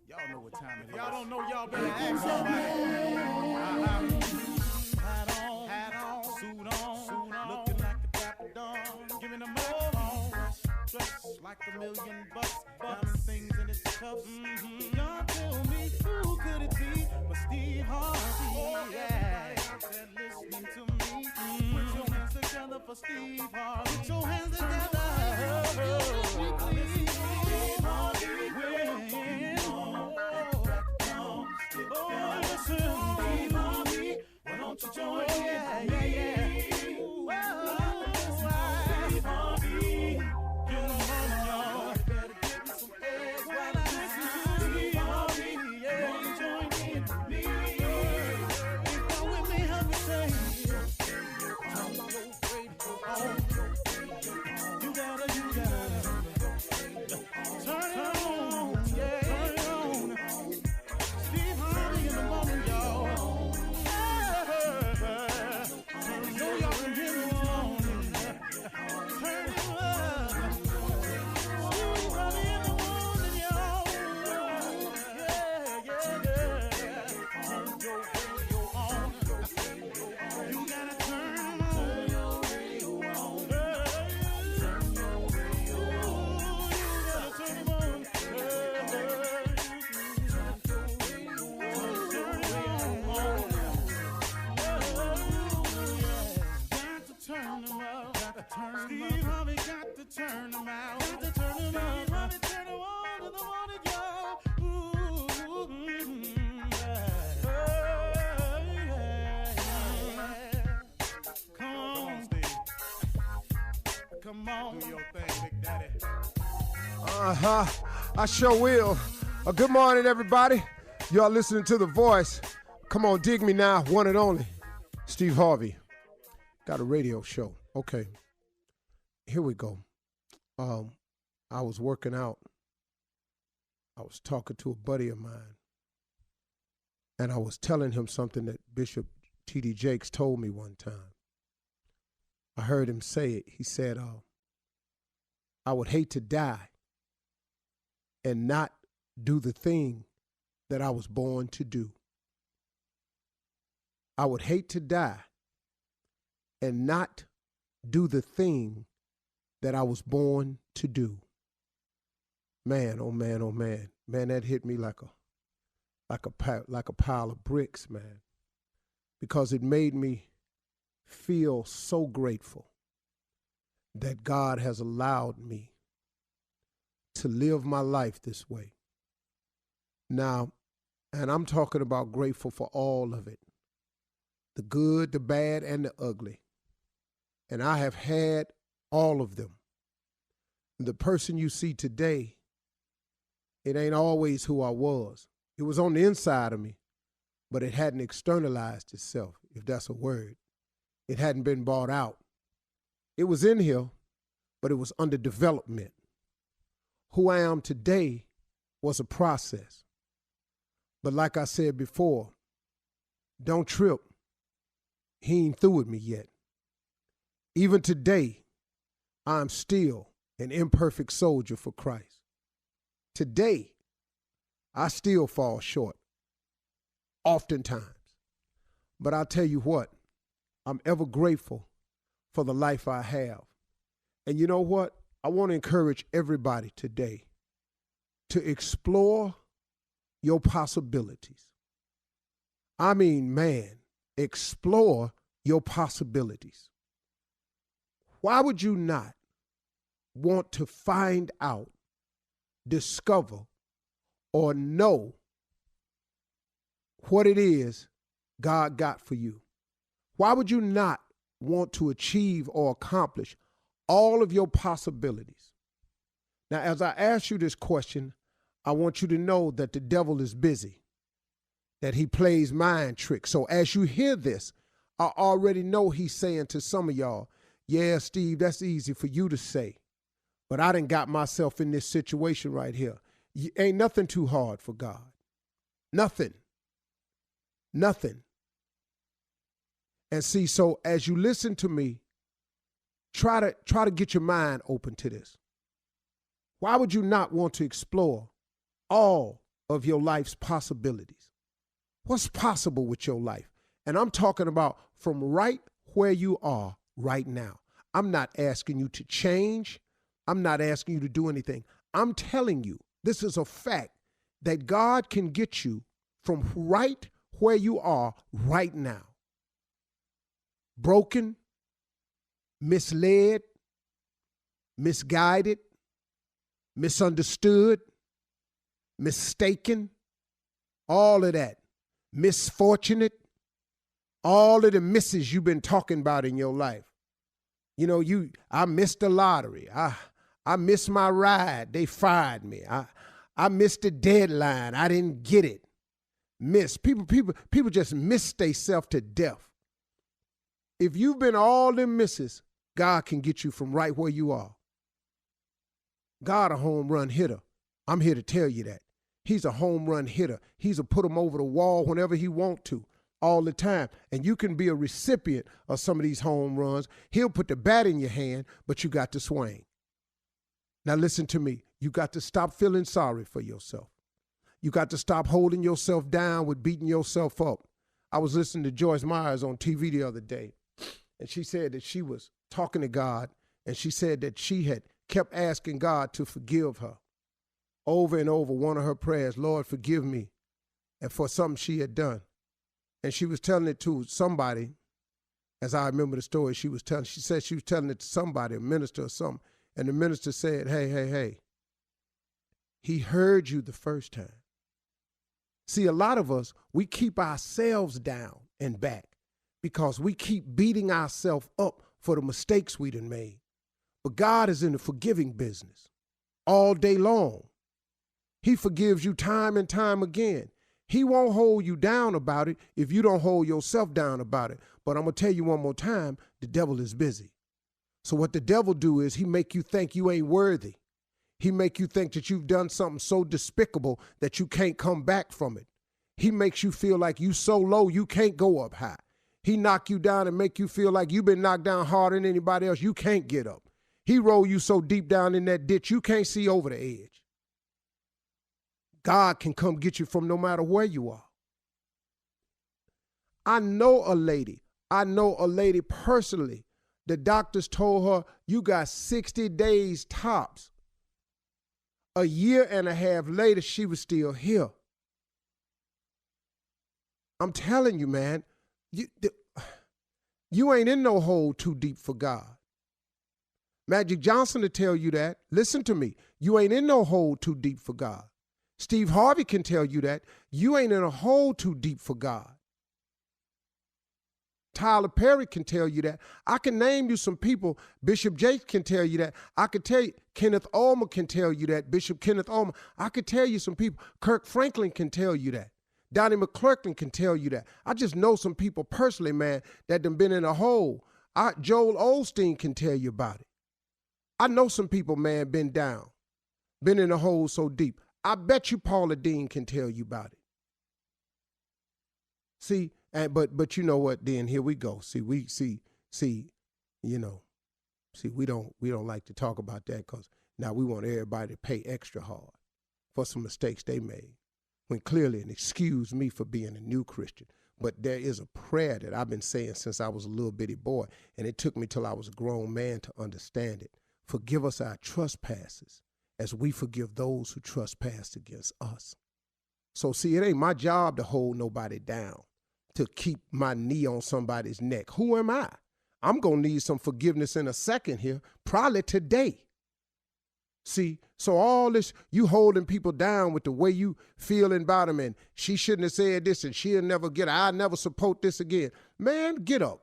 Y'all know what time it is. Y'all don't know, y'all better ask somebody. Hat on, suit on, looking like the Dapper Dawn, giving them all dressed like $1,000,000, diamond things in its cuffs. Y'all tell me who could it be but Steve Harvey? Oh, yeah. Everybody out there listening to me, put your hands together for Steve Harvey. Put your hands together. Steve Harvey will. Oh, listen, Steve Harvey, why don't you join me? Yeah. Steve Harvey, get on, y'all. Better give me some eggs while I listen to Steve Harvey. Yeah, join in with me. If you're with me, help me say, turn your radio on. You gotta turn it on. Yeah, turn it on. Steve Harvey in the morning, y'all. So y'all can hear me on. Turn it up. Steve Harvey in the morning, y'all. Yeah. Turn your radio on. You gotta turn your radio on. Turn your radio on. You gotta turn it on. Turn them up, Steve Harvey got to turn them out. Got to turn them up. Steve Harvey turn them on to the morning, y'all. Come on, Steve. Come on, do your thing, Big Daddy. I sure will. Good morning, everybody. Y'all listening to The Voice. Come on, dig me now, one and only. Steve Harvey. Got a radio show. Okay. Here we go. I was working out. I was talking to a buddy of mine. And I was telling him something that Bishop T.D. Jakes told me one time. I heard him say it. He said, I would hate to die and not do the thing that I was born to do. I would hate to die and not do the thing that I was born to do. Man, oh man, oh man. Man, that hit me like a pile of bricks, man. Because it made me feel so grateful that God has allowed me to live my life this way. Now, and I'm talking about grateful for all of it. The good, the bad, and the ugly. And I have had all of them. The person you see today, it ain't always who I was. It was on the inside of me, but it hadn't externalized itself, if that's a word. It hadn't been brought out. It was in here, but it was under development. Who I am today was a process. But like I said before, don't trip. He ain't through with me yet. Even today, I'm still an imperfect soldier for Christ. Today, I still fall short, oftentimes. But I'll tell you what, I'm ever grateful for the life I have. And you know what? I want to encourage everybody today to explore your possibilities. I mean, man, explore your possibilities. Why would you not want to find out, discover, or know what it is God got for you? Why would you not want to achieve or accomplish all of your possibilities? Now, as I ask you this question, I want you to know that the devil is busy, that he plays mind tricks. So as you hear this, I already know he's saying to some of y'all, yeah, Steve, that's easy for you to say, but I done got myself in this situation right here. Ain't nothing too hard for God. Nothing. Nothing. And see, so as you listen to me, try to get your mind open to this. Why would you not want to explore all of your life's possibilities? What's possible with your life? And I'm talking about from right where you are right now. I'm not asking you to change. I'm not asking you to do anything. I'm telling you, this is a fact that God can get you from right where you are right now. Broken, misled, misguided, misunderstood, mistaken, all of that, misfortunate, all of the misses you've been talking about in your life. You know, I missed the lottery. I missed my ride. They fired me. I missed the deadline. I didn't get it. People just miss themselves to death. If you've been all them misses, God can get you from right where you are. God a home run hitter. I'm here to tell you that. He's a home run hitter. He's a put him over the wall whenever he want to, all the time. And you can be a recipient of some of these home runs. He'll put the bat in your hand, but you got to swing. Now listen to me. You got to stop feeling sorry for yourself. You got to stop holding yourself down with beating yourself up. I was listening to Joyce Myers on TV the other day, and she said that she was talking to God, and she said that she had kept asking God to forgive her over and over. One of her prayers, Lord, forgive me, and for something she had done. And she was telling it to somebody, as I remember the story she said she was telling it to somebody, a minister or something, and the minister said, hey, he heard you the first time. See, a lot of us, we keep ourselves down and back because we keep beating ourselves up for the mistakes we done made. But God is in the forgiving business all day long. He forgives you time and time again. He won't hold you down about it if you don't hold yourself down about it. But I'm going to tell you one more time, the devil is busy. So what the devil do is he make you think you ain't worthy. He make you think that you've done something so despicable that you can't come back from it. He makes you feel like you so low you can't go up high. He knock you down and make you feel like you've been knocked down harder than anybody else. You can't get up. He roll you so deep down in that ditch you can't see over the edge. God can come get you from no matter where you are. I know a lady personally. The doctors told her, you got 60 days tops. A year and a half later, she was still here. I'm telling you, man, you ain't in no hole too deep for God. Magic Johnson will tell you that. Listen to me. You ain't in no hole too deep for God. Steve Harvey can tell you that. You ain't in a hole too deep for God. Tyler Perry can tell you that. I can name you some people. Bishop Jakes can tell you that. I could tell you, Kenneth Ulmer can tell you that. Bishop Kenneth Ulmer. I could tell you some people. Kirk Franklin can tell you that. Donnie McClurkin can tell you that. I just know some people personally, man, that done been in a hole. Joel Osteen can tell you about it. I know some people, man, been down, been in a hole so deep. I bet you Paula Dean can tell you about it. See, but you know what? Then here we go. We don't like to talk about that because now we want everybody to pay extra hard for some mistakes they made. When clearly, and excuse me for being a new Christian, but there is a prayer that I've been saying since I was a little bitty boy, and it took me till I was a grown man to understand it. Forgive us our trespasses as we forgive those who trespass against us. So see, it ain't my job to hold nobody down, to keep my knee on somebody's neck. Who am I? I'm going to need some forgiveness in a second here, probably today. See, so all this, you holding people down with the way you feeling about them, and she shouldn't have said this, and she'll never get it. I'll never support this again. Man, get up.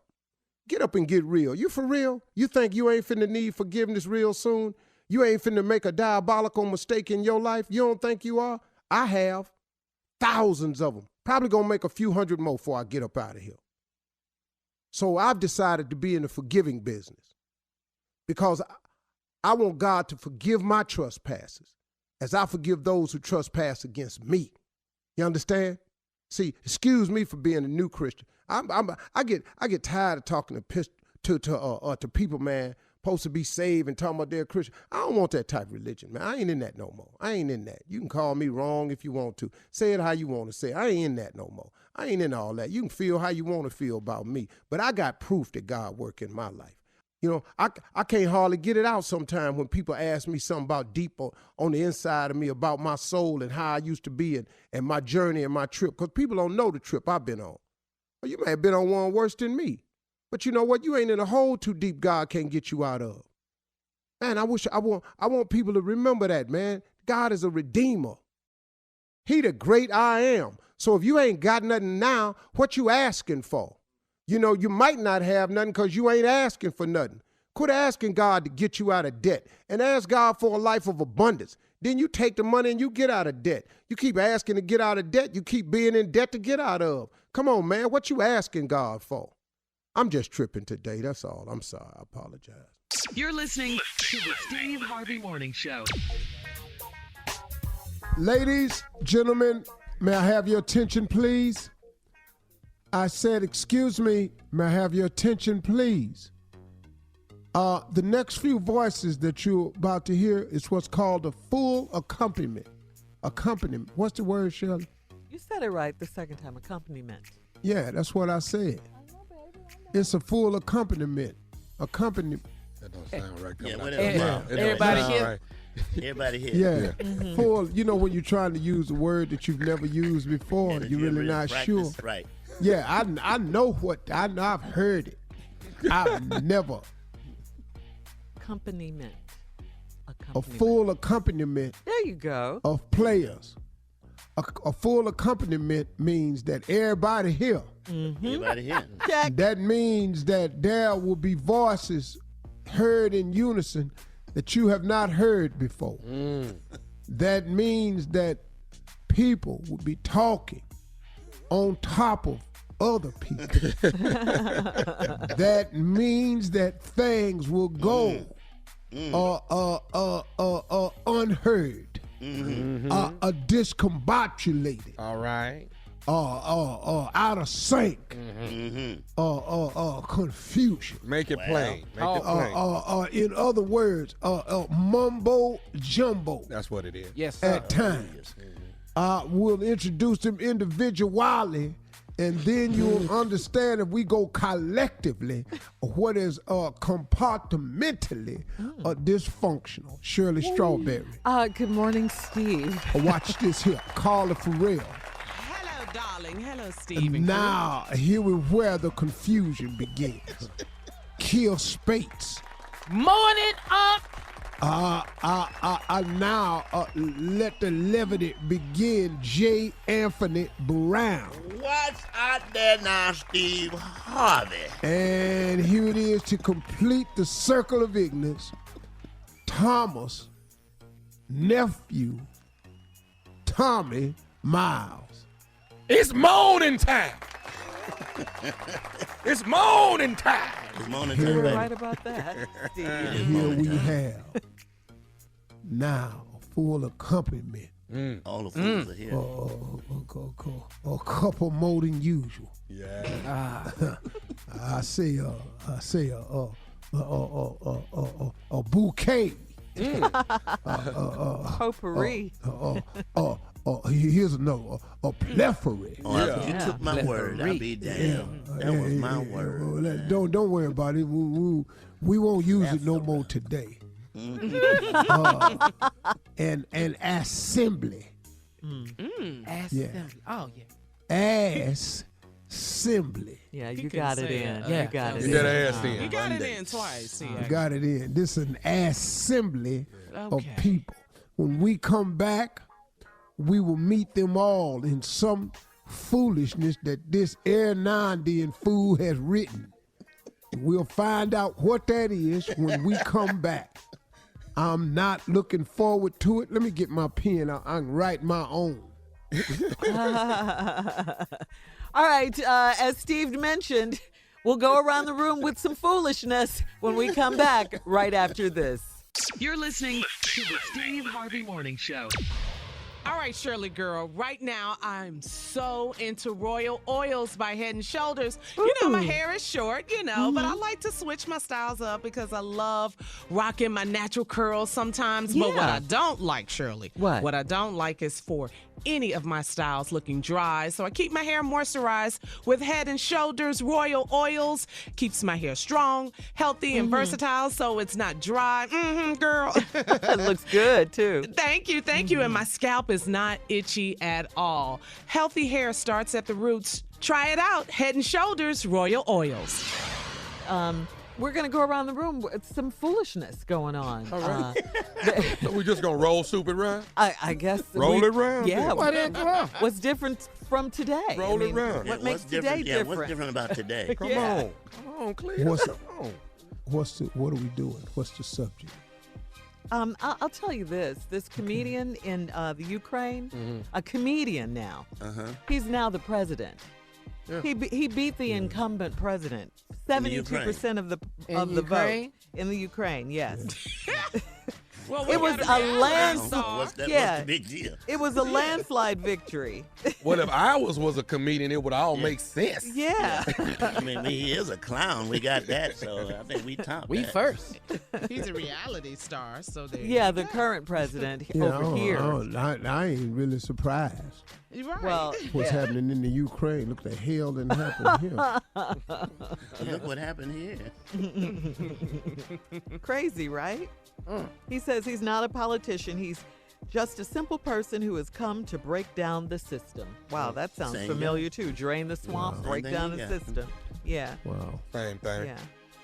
Get up and get real. You for real? You think you ain't finna need forgiveness real soon? You ain't finna make a diabolical mistake in your life? You don't think you are? I have. Thousands of them. Probably gonna make a few hundred more before I get up out of here. So I've decided to be in the forgiving business because I want God to forgive my trespasses as I forgive those who trespass against me. You understand? See, excuse me for being a new Christian. I get tired of talking to people, man, supposed to be saved and talking about they're Christian. I don't want that type of religion, man. I ain't in that no more. I ain't in that. You can call me wrong if you want to. Say it how you want to say it. I ain't in that no more. I ain't in all that. You can feel how you want to feel about me, but I got proof that God work in my life. You know, I can't hardly get it out sometimes when people ask me something about deep on the inside of me, about my soul and how I used to be and my journey and my trip, because people don't know the trip I've been on. Well, you may have been on one worse than me. But you know what? You ain't in a hole too deep God can't get you out of. Man, I want people to remember that, man. God is a redeemer. He the great I am. So if you ain't got nothing now, what you asking for? You know, you might not have nothing because you ain't asking for nothing. Quit asking God to get you out of debt and ask God for a life of abundance. Then you take the money and you get out of debt. You keep asking to get out of debt. You keep being in debt to get out of. Come on, man. What you asking God for? I'm just tripping today. That's all. I'm sorry. I apologize. You're listening to the Steve Harvey Morning Show. Ladies, gentlemen, may I have your attention, please? I said, excuse me, may I have your attention, please? The next few voices that you're about to hear is what's called a full accompaniment. Accompaniment. What's the word, Shirley? You said it right the second time, accompaniment. Yeah, that's what I said. It's a full accompaniment. Accompaniment. That don't sound right. Yeah, Everybody here. Right. Everybody here. Yeah. Mm-hmm. Full, you know when you're trying to use a word that you've never used before, Yeah, you're really not sure. Right. Yeah, I know what, I know I've heard it. I've never. Accompaniment. A full accompaniment There you go. of players. A full accompaniment means that everybody here. Mm-hmm. Everybody here. Check. That means that there will be voices heard in unison that you have not heard before. That means that people will be talking on top of other people. That means that things will go unheard, discombobulated, All right. out of sync, confusion. Make it plain. Make it plain. In other words, mumbo jumbo That's what it is. Yes, sir. at times. We'll introduce them individually, and then you'll understand if we go collectively what is compartmentally dysfunctional. Shirley Strawberry. Good morning, Steve. Watch this here. Carla Farrell. Hello, darling. Hello, Steve. Now, here is where the confusion begins. Kill Spates. Morning up. Now, let the levity begin. J. Anthony Brown. What's out there now, Steve Harvey? And here it is to complete the circle of ignorance. Thomas, nephew, Tommy Miles. It's morning time. It's morning time. It's morning You time, were baby. right about that, Steve. Here we have now a full accompaniment. All the fools are here. A couple more than usual. Yeah. I say a bouquet. Potpourri. Here's another, a plethora. You took my word. I'll be damned. That was my word. Well, don't worry about it. We won't use it no more today. And assembly. Assembly. Oh, yeah. Assembly. Yeah, you You can got it say in. it. You Yeah. got it You in. got ass in. you got it in twice. You Yeah. got it in. This is an assembly of Okay. people. When we come back, we will meet them all in some foolishness that this Air 90 fool has written. We'll find out what that is when we come back. I'm not looking forward to it. Let me get my pen out. I can write my own. All right, as Steve mentioned, we'll go around the room with some foolishness when we come back right after this. You're listening to the Steve Harvey Morning Show. All right, Shirley girl. Right now, I'm so into Royal Oils by Head & Shoulders. You know, my hair is short, but I like to switch my styles up because I love rocking my natural curls sometimes. But what I don't like, Shirley, what I don't like is for any of my styles looking dry. So I keep my hair moisturized with Head & Shoulders Royal Oils. Keeps my hair strong, healthy, and versatile so it's not dry. Girl. It looks good, too. Thank you. And my scalp is not itchy at all. Healthy hair starts at the roots. Try it out. Head & Shoulders Royal Oils. We're going to go around the room with some foolishness going on. All right. So we just going to roll soup it round? I guess. Roll it round? Yeah. Why didn't come on? What's different from today? Roll it round. Yeah, What makes today different? What's different about today? Come on, Cleo. What are we doing? What's the subject? I'll tell you this. This comedian in the Ukraine, a comedian now, he's now the president. Yeah. He beat the incumbent president. 72% of the vote in the Ukraine. Yes. Well, It was a landslide. What's the big deal? It was a landslide victory. Well, if I was a comedian, it would all make sense. Yeah. I mean, he is a clown. We got that, so I think we top We that. first. He's a reality star, so there Yeah, you the go. current president over here. I ain't really surprised. You're right. Well, What's happening in the Ukraine? Look, the hell didn't happen here. Look what happened here. Crazy, right? He says he's not a politician. He's just a simple person who has come to break down the system. Wow, that sounds Same familiar too. Drain the swamp, Wow. break Same down thing the you got. system. Yeah, Wow. Same thing. yeah.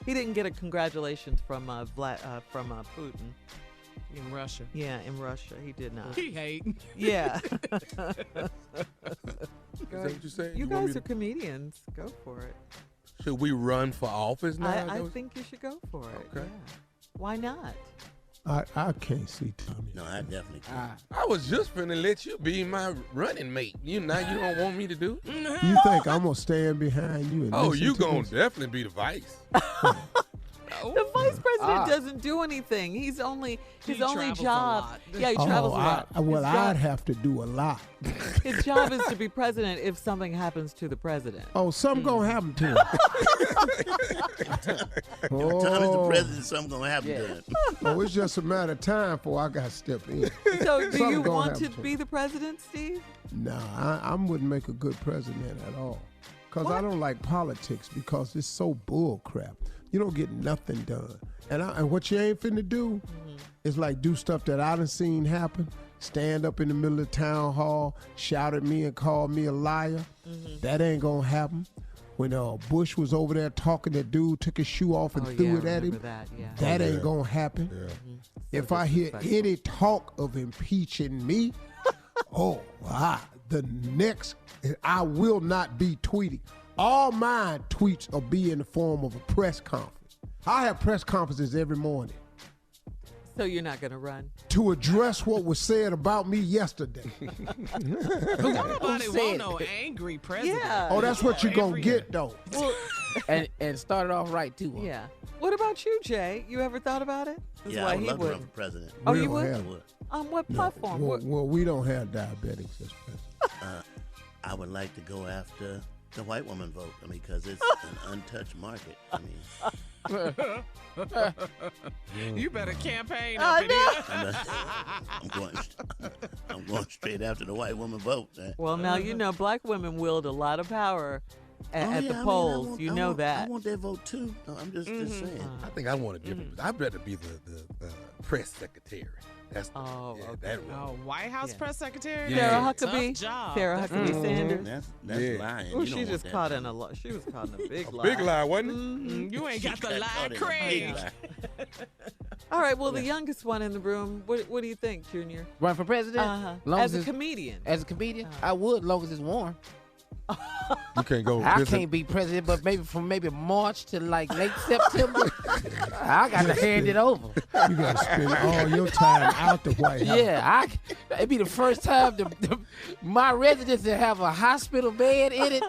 He didn't get a congratulations from Putin. In Russia. Yeah, in Russia, he did not. He hate. Yeah. Is that what you said? You want me guys to- are comedians. Go for it. Should we run for office now? I think you should go for it. Okay. Yeah. Why not? I can't see Tommy. No, I definitely can't. I was just finna let you be my running mate. Now you don't want me to do it? You think I'm gonna stand behind you and Oh, listen you to gonna this? definitely be the vice. The vice president doesn't do anything. He's only his He only travels a job. lot. Yeah, he travels a lot. Well, His job- I'd have to do a lot. His job is to be president if something happens to the president. Oh, something gonna happen to him. Tommy's the president, something gonna happen to him. Oh, it's just a matter of time before I got to step in. So do Something you gonna want to happen to be the president, Steve? Nah, I wouldn't make a good president at all. Because I don't like politics because it's so bull crap. You don't get nothing done. And what you ain't finna do is like do stuff that I done seen happen. Stand up in the middle of town hall, shout at me and call me a liar. That ain't gonna happen. When Bush was over there talking, that dude took his shoe off and threw it at him. That ain't gonna happen. If I hear any talk of impeaching me, I will not be tweeting. All my tweets will be in the form of a press conference. I have press conferences every morning So you're not going to run? to address what was said about me yesterday. Nobody want no angry president. Yeah. Oh, that's what you're going to Every get, though. Well, And started off right too. Huh? yeah. What about you, Jay? You ever thought about it? This is Yeah, why I would he love to run wouldn't. for president. Oh, We you don't would? have- I would. On what platform? Well, we don't have diabetics as president. I would like to go after the white woman vote. I mean, because it's an untouched market. I mean, You better campaign up in here. I'm going straight after the white woman vote. Well, now you know black women wield a lot of power at the polls. You know that. I want their vote too. No, I'm just saying. I think I want a different. I'd rather be the press secretary. That's the, Oh, yeah, okay. that Oh, role. White House Yeah. press secretary? Sarah That's a Huckabee. tough job. Sarah That's- Huckabee Sanders. That's Yeah. lying. Oh, You she don't want just that. caught in a she was caught in a big lie. Big lie, wasn't it? You ain't got the Got lie, caught in a Craig. big lie. All right, well, the youngest one in the room, what do you think, Junior? Run for president? Uh-huh. Long As a it's- comedian. As a comedian, I would, long as it's warm. You can't go. I visit. can't be president, but maybe from March to like late September, I got to hand it over. You got to spend all your time out the White House. Yeah, it'd be the first time my residence to have a hospital bed in it.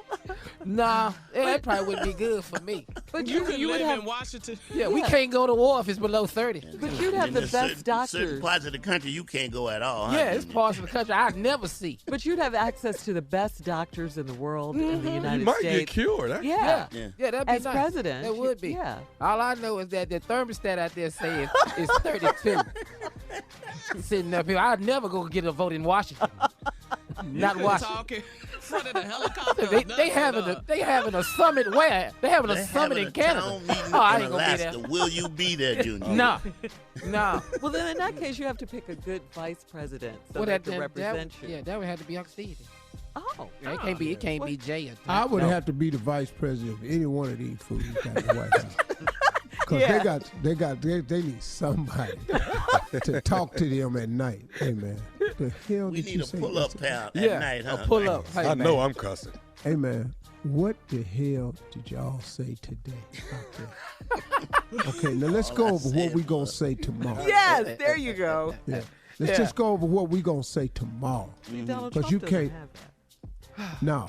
Nah, that probably wouldn't be good for me. But you would live in Washington. Yeah, we can't go to war if it's below 30. But you'd have the best doctors. Certain parts of the country you can't go at all. Huh? Yeah, it's parts of the country I'd never see. But you'd have access to the best doctors in the world in the United You might States. get cured. Yeah. Yeah, that'd be As nice. president. That would be. Yeah. All I know is that the thermostat out there says it's 32. Sitting up here, I'd never go get a vote in Washington. Not Washington. Talking in front of the helicopter. They having a summit where? They having a summit in Canada. Oh, I ain't gonna be there. Will you be there, Junior? No. Well, then in that case, you have to pick a good vice president so that can represent you. Yeah, that would have to be Uncle Stevie. Oh. Yeah, it can't be Jay. I would have to be the vice president of any one of these fools got the White House. Because they need somebody to talk to them at night. Hey, man. The hell We did need you a say? pull-up pal at night, huh? A pull-up. Hey, I man. know I'm cussing. Hey, man. What the hell did y'all say today out there? Okay, now let's go over what we going to say tomorrow. Yes, there you go. Yeah. Let's just go over what we going to say tomorrow. Donald Because Trump you doesn't can't. have that. No.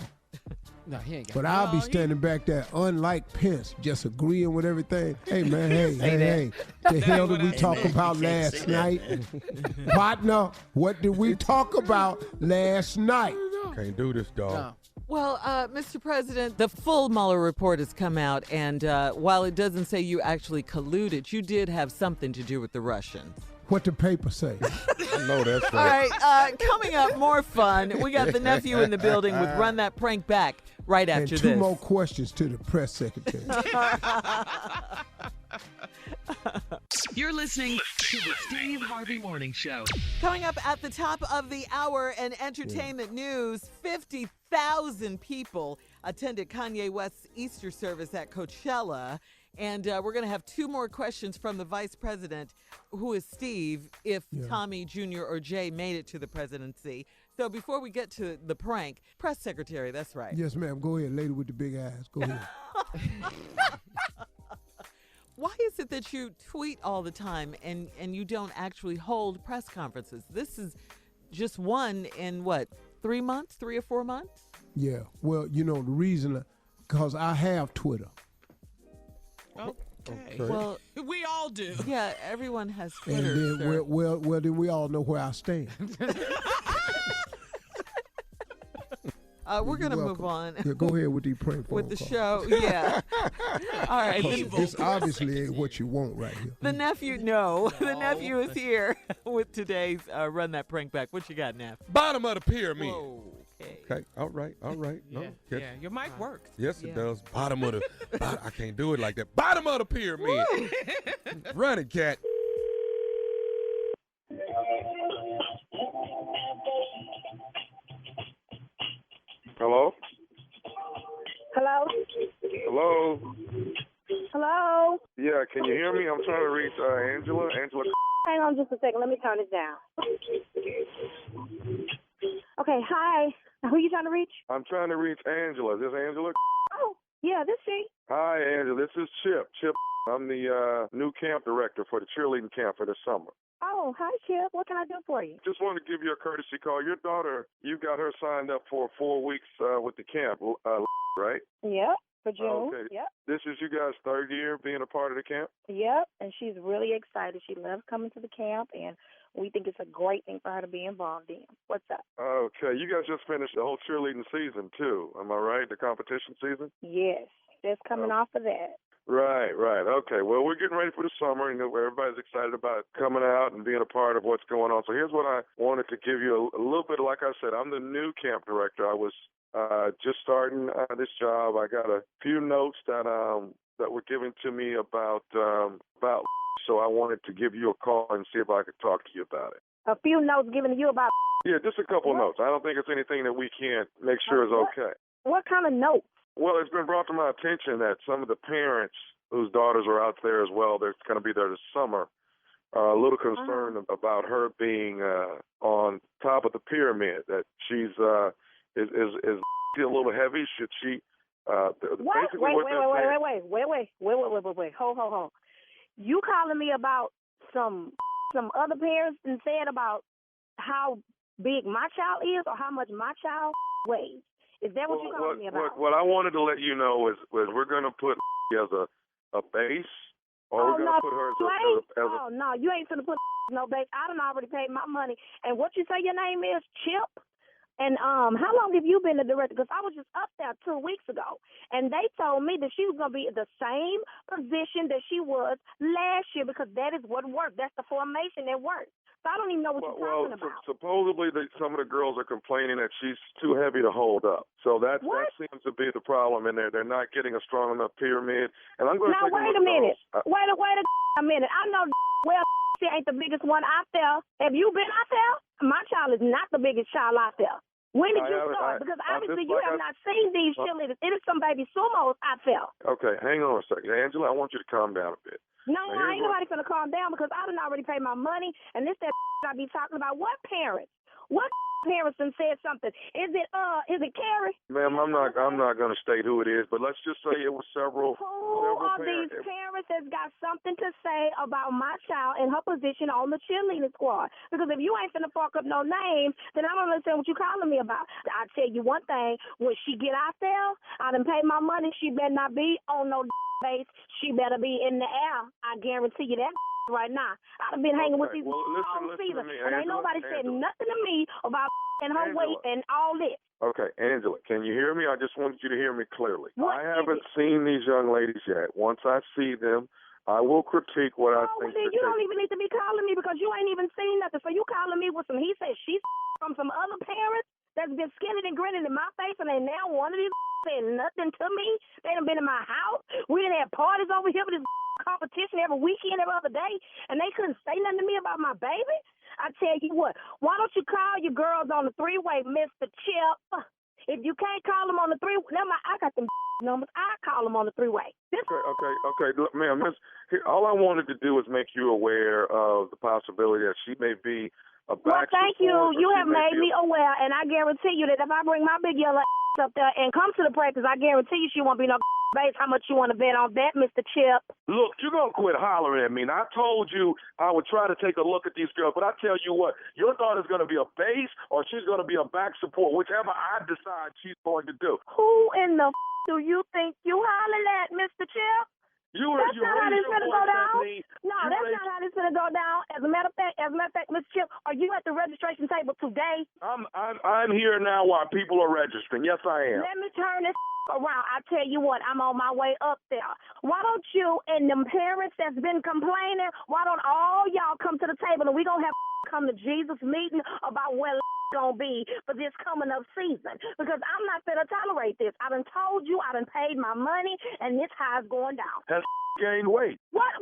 No, he ain't got But I'll be standing back there, unlike Pence, just agreeing with everything. Hey, man, hey. The hell did we talk about last night? Partner, what did we talk about last night? Can't do this, dog. No. Well, Mr. President, the full Mueller report has come out, and while it doesn't say you actually colluded, you did have something to do with the Russians. What the paper say? I know that's All right. right, coming up, more fun. We got the nephew in the building with Run That Prank Back right And after two this. more questions to the press secretary. You're listening to the Steve Harvey Morning Show. Coming up at the top of the hour in entertainment news, 50,000 people attended Kanye West's Easter service at Coachella. And we're going to have two more questions from the vice president, who is Steve, if Tommy Jr. or Jay made it to the presidency. So before we get to the prank, press secretary, that's right. Yes, ma'am. Go ahead, lady with the big eyes. Go ahead. Why is it that you tweet all the time and you don't actually hold press conferences? This is just one in, 3 months, 3 or 4 months? Yeah. Well, the reason, because I have Twitter. Okay. Well, We all do. yeah, everyone has And Twitter. then, sir. well, then we all know where I stand. We're going to You're move on Yeah, go ahead with the prank phone with the call. show. Yeah. All right. This obviously ain't what you want right here. The nephew is here with today's Run That Prank Back. What you got, Neff? Bottom of the pyramid. Whoa, okay. Okay, all right. No, Yeah, your mic works. Yes, it Yeah. does. Bottom of the. I can't do it like that. Bottom of the pyramid. Run it, cat. Hello? Hello? Hello? Hello? Yeah, can you hear me? I'm trying to reach Angela. Angela. Hang on just a second. Let me turn it down. Okay, hi. Who are you trying to reach? I'm trying to reach Angela. Is this Angela? Oh, yeah, this she. Hi, Angela. This is Chip. I'm the new camp director for the cheerleading camp for this summer. Oh, hi, Chip. What can I do for you? Just wanted to give you a courtesy call. Your daughter, you got her signed up for 4 weeks with the camp, right? Yep, for June. Okay. Yep, This is you guys' third year being a part of the camp? yep. And she's really excited. She loves coming to the camp, and we think it's a great thing for her to be involved in. What's up? Okay. You guys just finished the whole cheerleading season, too. Am I right? The competition season? Yes, just coming off of that. Right. Okay. Well, we're getting ready for the summer, and everybody's excited about coming out and being a part of what's going on. So here's what I wanted to give you a little bit. Like I said, I'm the new camp director. I was just starting this job. I got a few notes that were given to me about. So I wanted to give you a call and see if I could talk to you about it. A few notes given to you about. Yeah, just a couple notes. I don't think it's anything that we can't make sure is okay. What kind of notes? Well, it's been brought to my attention that some of the parents whose daughters are out there as well, they're going to be there this summer, are a little concerned about her being on top of the pyramid, that she's Is she a little heavy? Should she? What? Wait. Hold. You calling me about some other parents and said about how big my child is or how much my child weighs? Is that what you're calling me about? What I wanted to let you know is we're going to put as a base, or we're going to put her as a... Oh, no, you ain't finna put no base. I done already paid my money. And what you say your name is? Chip? And how long have you been the director? Because I was just up there 2 weeks ago, and they told me that she was going to be in the same position that she was last year because that is what worked. That's the formation that worked. So I don't even know what you're talking about. Supposedly some of the girls are complaining that she's too heavy to hold up. So that seems to be the problem in there. They're not getting a strong enough pyramid. And I'm going to take wait a minute. Wait a minute. I know well she ain't the biggest one out there. Have you been out there? My child is not the biggest child out there. When did you start? Because obviously you have not seen these cheerleaders. It is some baby sumos out there. Okay, hang on a second. Angela, I want you to calm down a bit. No, I ain't nobody gonna calm down because I done already paid my money, and this that I be talking about. What parents? What parents done said something? Is it Carrie? Ma'am, I'm not gonna state who it is, but let's just say it was several. Who are these parents that's got something to say about my child and her position on the cheerleading squad? Because if you ain't finna fuck up no names, then I don't understand what you calling me about. I tell you one thing: when she get out there, I done paid my money. She better not be on no base. She better be in the air. I guarantee you that right now. I've been hanging with these all season, and ain't nobody said nothing to me about and her weight and all this. Okay, Angela, can you hear me? I just wanted you to hear me clearly. What I haven't seen these young ladies yet. Once I see them, I will critique what I think. Then you don't even need to be calling me because you ain't even seen nothing. So you calling me with some he said she's from some other parents that's been skinning and grinning in my face, and they now one of these saying nothing to me. They done been in my house. We done had parties over here with this competition every weekend, every other day, and they couldn't say nothing to me about my baby. I tell you what, why don't you call your girls on the three-way, Mr. Chip? If you can't call them on the three-way, I got them numbers. I call them on the three-way. Okay. Look, ma'am, all I wanted to do is make you aware of the possibility that she may be a back. Well, thank you. You have made me aware, and I guarantee you that if I bring my big yellow up there and come to the practice, I guarantee you she won't be no base. How much you want to bet on that, Mr. Chip? Look, you're going to quit hollering at me. Now, I told you I would try to take a look at these girls, but I tell you what, your daughter's going to be a base or she's going to be a back support, whichever I decide she's going to do. Who in the do you think you hollering at, Mr. Chip? That's not how this gonna go down. No, that's not how this gonna go down. As a matter of fact, Mr. Chip, are you at the registration table today? I'm here now while people are registering. Yes, I am. Let me turn this around. I tell you what, I'm on my way up there. Why don't you and them parents that's been complaining? Why don't all y'all come to the table and we gonna have come to Jesus meeting about where gonna be for this coming up season? Because I'm not gonna tolerate this. I done told you, I done paid my money, and this high's going down. Has gained weight. What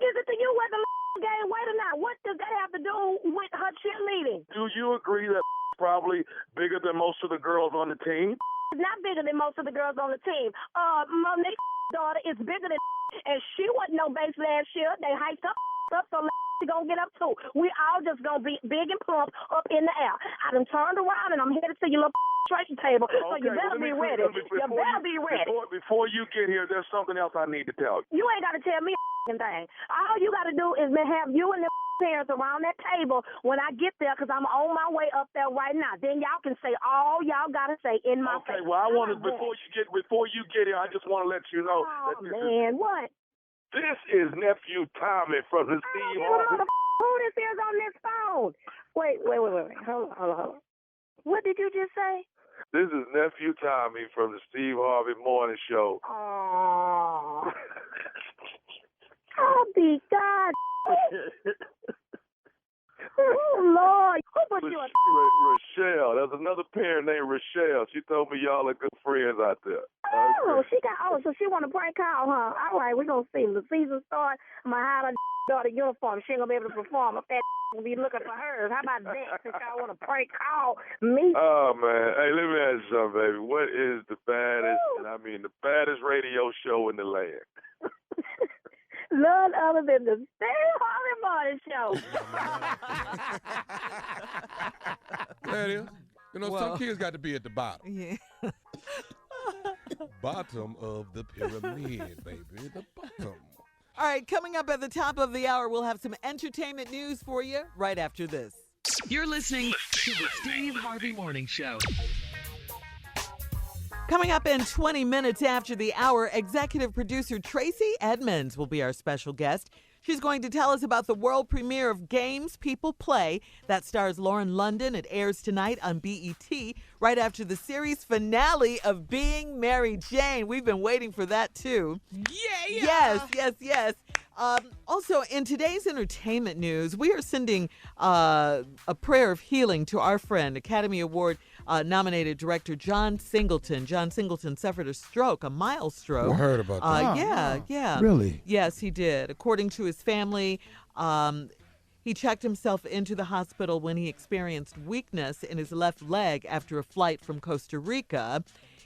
is it to you whether gain weight or not? What does that have to do with her cheerleading? Do you agree that probably bigger than most of the girls on the team? It's not bigger than most of the girls on the team. Monique's daughter is bigger than and she wasn't no base last year. They hyped up so gonna get up too. We all just gonna be big and plump up in the air. I done turned around and I'm headed to your little registration table. So you better be ready. You better be ready. Before you get here, there's something else I need to tell you. You ain't gotta tell me a thing. All you gotta do is have you and the parents around that table when I get there, because I'm on my way up there right now. Then y'all can say all y'all gotta say in my face. Okay, well, I want to before you get here, I just want to let you know. What? This is nephew Tommy from the Steve Harvey. Who this is on this phone? Wait. Hold on. What did you just say? This is nephew Tommy from the Steve Harvey Morning Show. Oh. Oh, be God. Oh, Lord. Who put you on? Rochelle. There's another parent named Rochelle. She told me y'all are good friends out there. Oh, so she want to prank call, huh? All right, we're going to see. The season start. I'm going to hide her daughter uniform. She ain't going to be able to perform. If that will be looking for hers. How about that? Since y'all want to prank call me. Oh, man. Hey, let me ask you something, baby. What is the baddest, and I mean the baddest radio show in the land? None other than the Steve Harvey Morning Show. There it is. You know, Whoa. some kids got to be at the bottom. Yeah. Bottom of the pyramid, baby. The bottom. All right, coming up at the top of the hour, we'll have some entertainment news for you right after this. You're listening to the Steve Harvey Morning Show. Coming up in 20 minutes after the hour, executive producer Tracey Edmonds will be our special guest. She's going to tell us about the world premiere of Games People Play. That stars Lauren London. It airs tonight on BET right after the series finale of Being Mary Jane. We've been waiting for that, too. Yeah. Yes. Also, in today's entertainment news, we are sending a prayer of healing to our friend, Academy Award nominated director John Singleton. John Singleton suffered a stroke, a mild stroke. I heard about that. Yeah. Really? Yes, he did. According to his family, he checked himself into the hospital when he experienced weakness in his left leg after a flight from Costa Rica.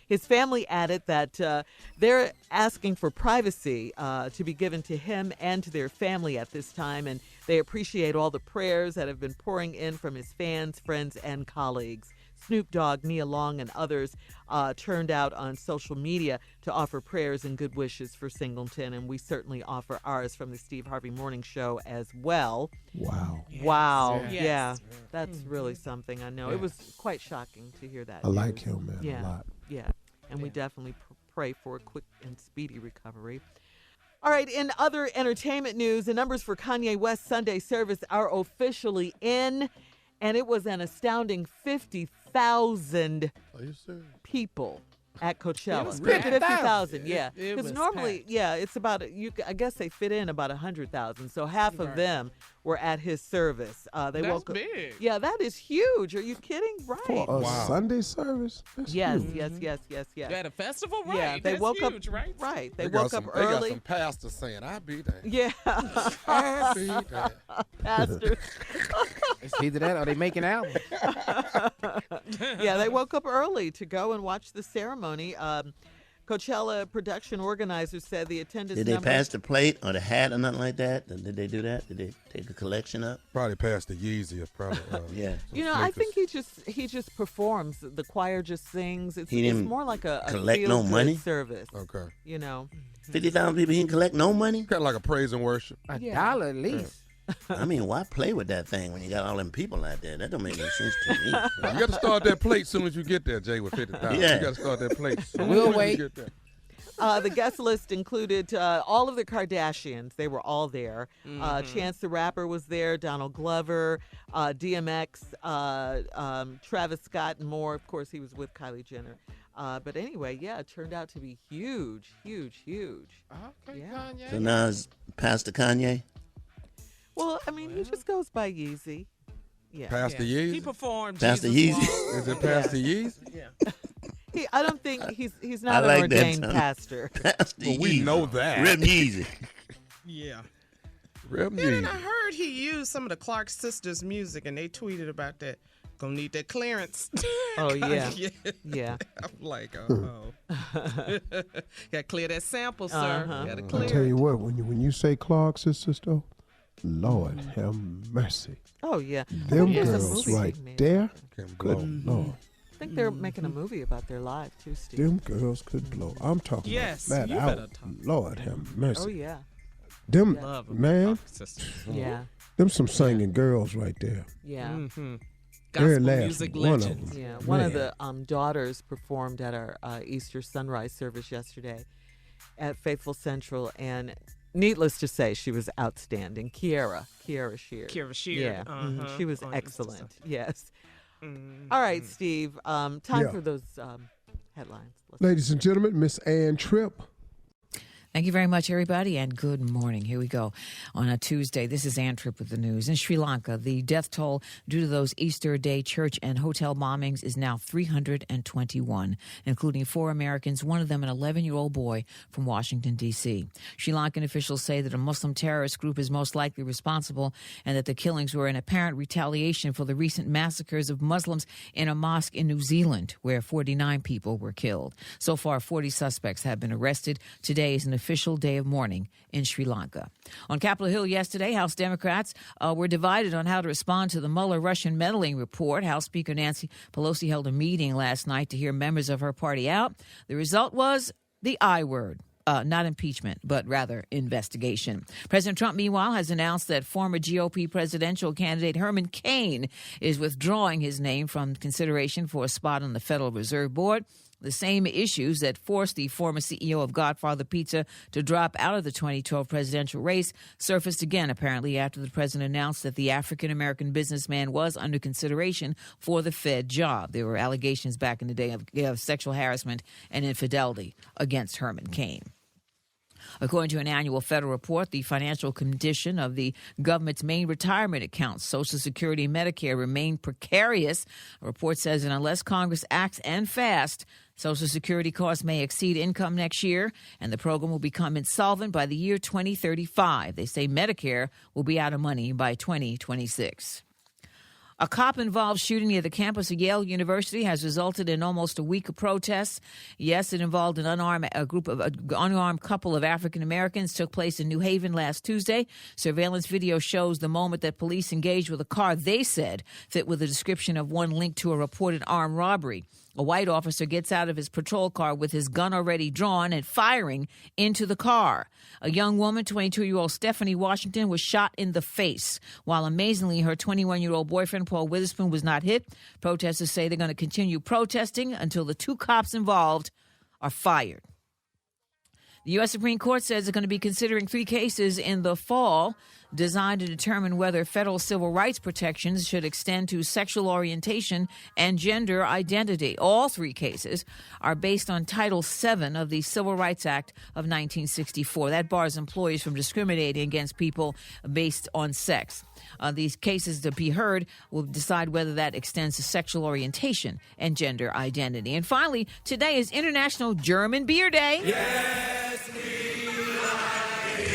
His family added that they're asking for privacy to be given to him and to their family at this time, and they appreciate all the prayers that have been pouring in from his fans, friends, and colleagues. Snoop Dogg, Nia Long, and others turned out on social media to offer prayers and good wishes for Singleton, and we certainly offer ours from the Steve Harvey Morning Show as well. Wow. Wow. Yes. Yeah. That's really something, I know. It was quite shocking to hear that. I like news. him, man, Yeah. a lot. Yeah. And we definitely pray for a quick and speedy recovery. All right, in other entertainment news, the numbers for Kanye West's Sunday service are officially in, and it was an astounding 50,000 Are you serious? people at Coachella. It was packed. 50,000, yeah. It Because was normally, packed. yeah, it's about, I guess they fit in about 100,000. So half of them were at his service. They That's woke up. big. Yeah, that is huge. Are you kidding? Right. For a Sunday service? That's Yes, huge. yes. At a festival, right? Yeah, they That's wook huge, up. right? Right. They got woke up They got early. some pastors saying, "I be there." Yeah. I be there. Pastors. It's either that or they making albums. Yeah, they woke up early to go and watch the ceremony. Coachella production organizers said the attendance Did they numbers. pass the plate or the hat or nothing like that? Did they do that? Did they take a collection up? Probably past the Yeezy, probably. Yeah. You know, I think he just performs. The choir just sings. It's didn't more like a collect no feel-good money? service. Okay. You know. 50,000 people, he didn't collect no money? Kind of like a praise and worship. $1 at least. I mean, why play with that thing when you got all them people out there? That don't make no sense to me. You got to start that plate as soon as you get there, Jay, with 50,000. Yeah. You got to start that plate soon We'll as you wait. get there. The guest list included all of the Kardashians. They were all there. Chance the Rapper was there, Donald Glover, DMX, Travis Scott, and more. Of course, he was with Kylie Jenner. But anyway, yeah, it turned out to be huge. Okay, Yeah. Kanye. So now it's Pastor Kanye? Well, I mean, he just goes by Yeezy. Yeah. Pastor He Yeezy? performed Pastor Jesus Yeezy? Walk. Is it Pastor Yeezy? Yeah. I don't think he's I not like an that ordained term. pastor. Pastor Well, we Yeezy. know that. Rip Yeezy. Yeah. Real And then I Yeezy. heard he used some of the Clark sisters' music, and they tweeted about that. Gonna need that clearance. Oh, yeah. Yeah. Yeah. I'm like, oh. Gotta clear that sample, sir. Uh-huh. Gotta I clear tell you it. what, when you say Clark sisters, though, Lord have mercy. Oh, yeah. Them There's a girls movie right being made. there, Can good blow. Lord. I think they're making a movie about their life, too, Steve. Them girls could blow. I'm talking Yes, about you flat better out. talk. Lord have mercy. Oh, yeah. Them, Love 'em, man, Clark sisters. Yeah. them some singing girls right there. Yeah. Mm-hmm. Very Gospel last music one of legends. them. Yeah, one of Man. the daughters performed at our Easter sunrise service yesterday at Faithful Central, and needless to say, she was outstanding. Ciara Shear. Ciara Shear, Yeah, uh-huh, she was on Easter excellent. Sunday. Yes. Mhm. All right, Steve. Time Yeah. for those headlines. Let's- Ladies and gentlemen, Miss Ann Tripp. Thank you very much, everybody, and good morning. Here we go. On a Tuesday, this is Ann Tripp with the news. In Sri Lanka, the death toll due to those Easter Day church and hotel bombings is now 321, including 4 Americans, one of them an 11-year-old boy from Washington, D.C. Sri Lankan officials say that a Muslim terrorist group is most likely responsible and that the killings were in apparent retaliation for the recent massacres of Muslims in a mosque in New Zealand, where 49 people were killed. So far, 40 suspects have been arrested. Today is an official day of mourning in Sri Lanka. On Capitol Hill yesterday, House Democrats were divided on how to respond to the Mueller Russian meddling report. House Speaker Nancy Pelosi held a meeting last night to hear members of her party out. The result was the I word. Not impeachment, but rather investigation. President Trump, meanwhile, has announced that former GOP presidential candidate Herman Cain is withdrawing his name from consideration for a spot on the Federal Reserve Board. The same issues that forced the former CEO of Godfather Pizza to drop out of the 2012 presidential race surfaced again, apparently, after the president announced that the African-American businessman was under consideration for the Fed job. There were allegations back in the day of sexual harassment and infidelity against Herman Cain. According to an annual federal report, the financial condition of the government's main retirement accounts, Social Security and Medicare, remain precarious. A report says that unless Congress acts and fast, Social Security costs may exceed income next year, and the program will become insolvent by the year 2035. They say Medicare will be out of money by 2026. A cop-involved shooting near the campus of Yale University has resulted in almost a week of protests. Yes, it involved an unarmed couple of African Americans. Took place in New Haven last Tuesday. Surveillance video shows the moment that police engaged with a car they said fit with a description of one linked to a reported armed robbery. A white officer gets out of his patrol car with his gun already drawn and firing into the car. A young woman, 22-year-old Stephanie Washington, was shot in the face, while amazingly her 21-year-old boyfriend, Paul Witherspoon, was not hit. Protesters say they're going to continue protesting until the two cops involved are fired. The U.S. Supreme Court says it's going to be considering 3 cases in the fall designed to determine whether federal civil rights protections should extend to sexual orientation and gender identity. All 3 cases are based on Title VII of the Civil Rights Act of 1964. That bars employers from discriminating against people based on sex. These cases to be heard will decide whether that extends to sexual orientation and gender identity. And finally, today is International German Beer Day. Yes, we like it.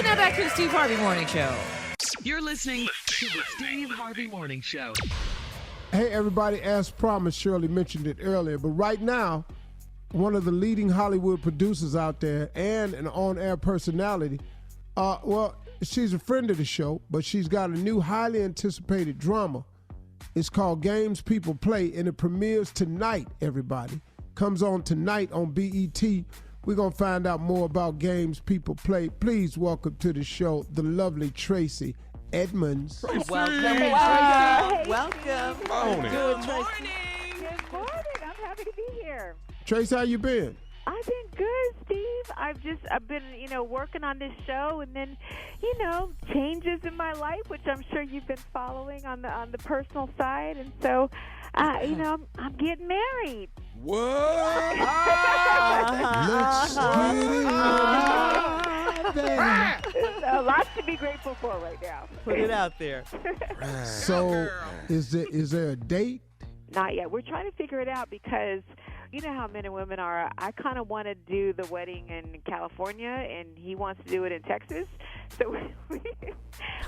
Now back to the Steve Harvey Morning Show. You're listening to the Steve Harvey Morning Show. Hey, everybody, as promised, Shirley mentioned it earlier, but right now, one of the leading Hollywood producers out there and an on-air personality, she's a friend of the show, but she's got a new highly anticipated drama. It's called Games People Play, and it premieres tonight, everybody. Comes on tonight on BET. We're going to find out more about Games People Play. Please welcome to the show the lovely Tracey Edmonds. Welcome. Hey, Welcome. Good morning. Good morning. Good morning. I'm happy to be here. Tracey, how you been? I've been good, Steve. I've been, working on this show, and then, changes in my life, which I'm sure you've been following on the personal side, and so, I'm getting married. What? Let's get it there. So, lots to be grateful for right now. Put it out there. So, is there a date? Not yet. We're trying to figure it out because you know how men and women are. I kind of want to do the wedding in California, and he wants to do it in Texas. So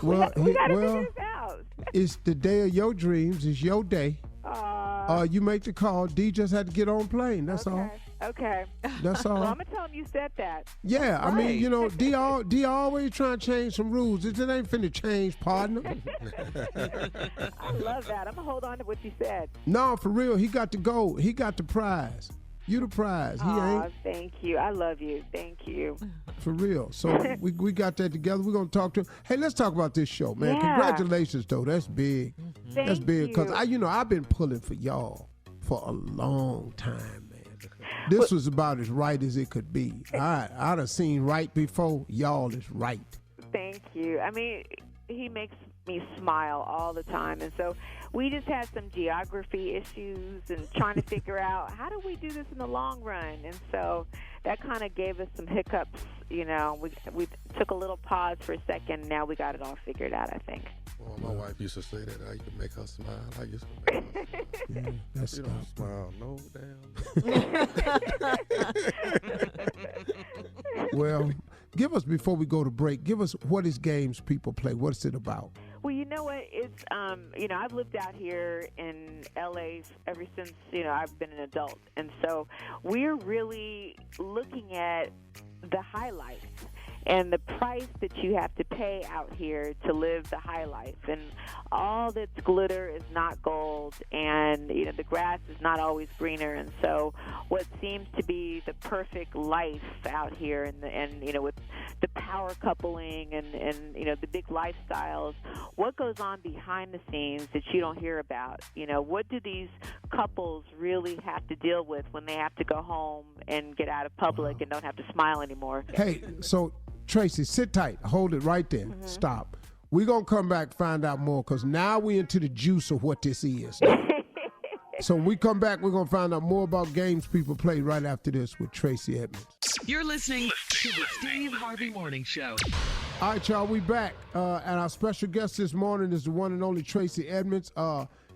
we got to figure this out. It's the day of your dreams. It's your day. You make the call. D just had to get on plane. That's all. Okay. That's all. Well, I'm going to tell him you said that. Yeah, Right. I mean, D always trying to change some rules. It ain't finna change, partner. I love that. I'm going to hold on to what you said. No, for real. He got to go. He got the prize. You the prize. He ain't. Thank you. I love you. Thank you. For real. So we got that together. We're going to talk to him. Hey, let's talk about this show, man. Yeah. Congratulations, though. That's big. That's big. Because, I've been pulling for y'all for a long time, man. This was about as right as it could be. I'd have seen right before. Y'all is right. Thank you. I mean, he makes me smile all the time. And so we just had some geography issues and trying to figure out how do we do this in the long run. And so that kind of gave us some hiccups. You know, we took a little pause for a second. Now we got it all figured out, I think. Well, my wife used to say that I used to make her smile. I used to make her smile. Yeah, that's You don't smile, no damn. Well, give us, before we go to break, give us what is Games People Play? What's it about? Well, you know what? It's I've lived out here in LA ever since I've been an adult, and so we're really looking at the highlights and the price that you have to pay out here to live the high life. And all that's glitter is not gold, and the grass is not always greener. And so what seems to be the perfect life out here, and with the power coupling and the big lifestyles, what goes on behind the scenes that you don't hear about? What do these couples really have to deal with when they have to go home and get out of public and don't have to smile anymore? Hey, so Tracy, sit tight. Hold it right there. Mm-hmm. Stop. We're going to come back, find out more, because now we're into the juice of what this is. So when we come back, we're going to find out more about games people play right after this with Tracey Edmonds. You're listening to the Steve Harvey Morning Show. All right, y'all, we back. And our special guest this morning is the one and only Tracey Edmonds.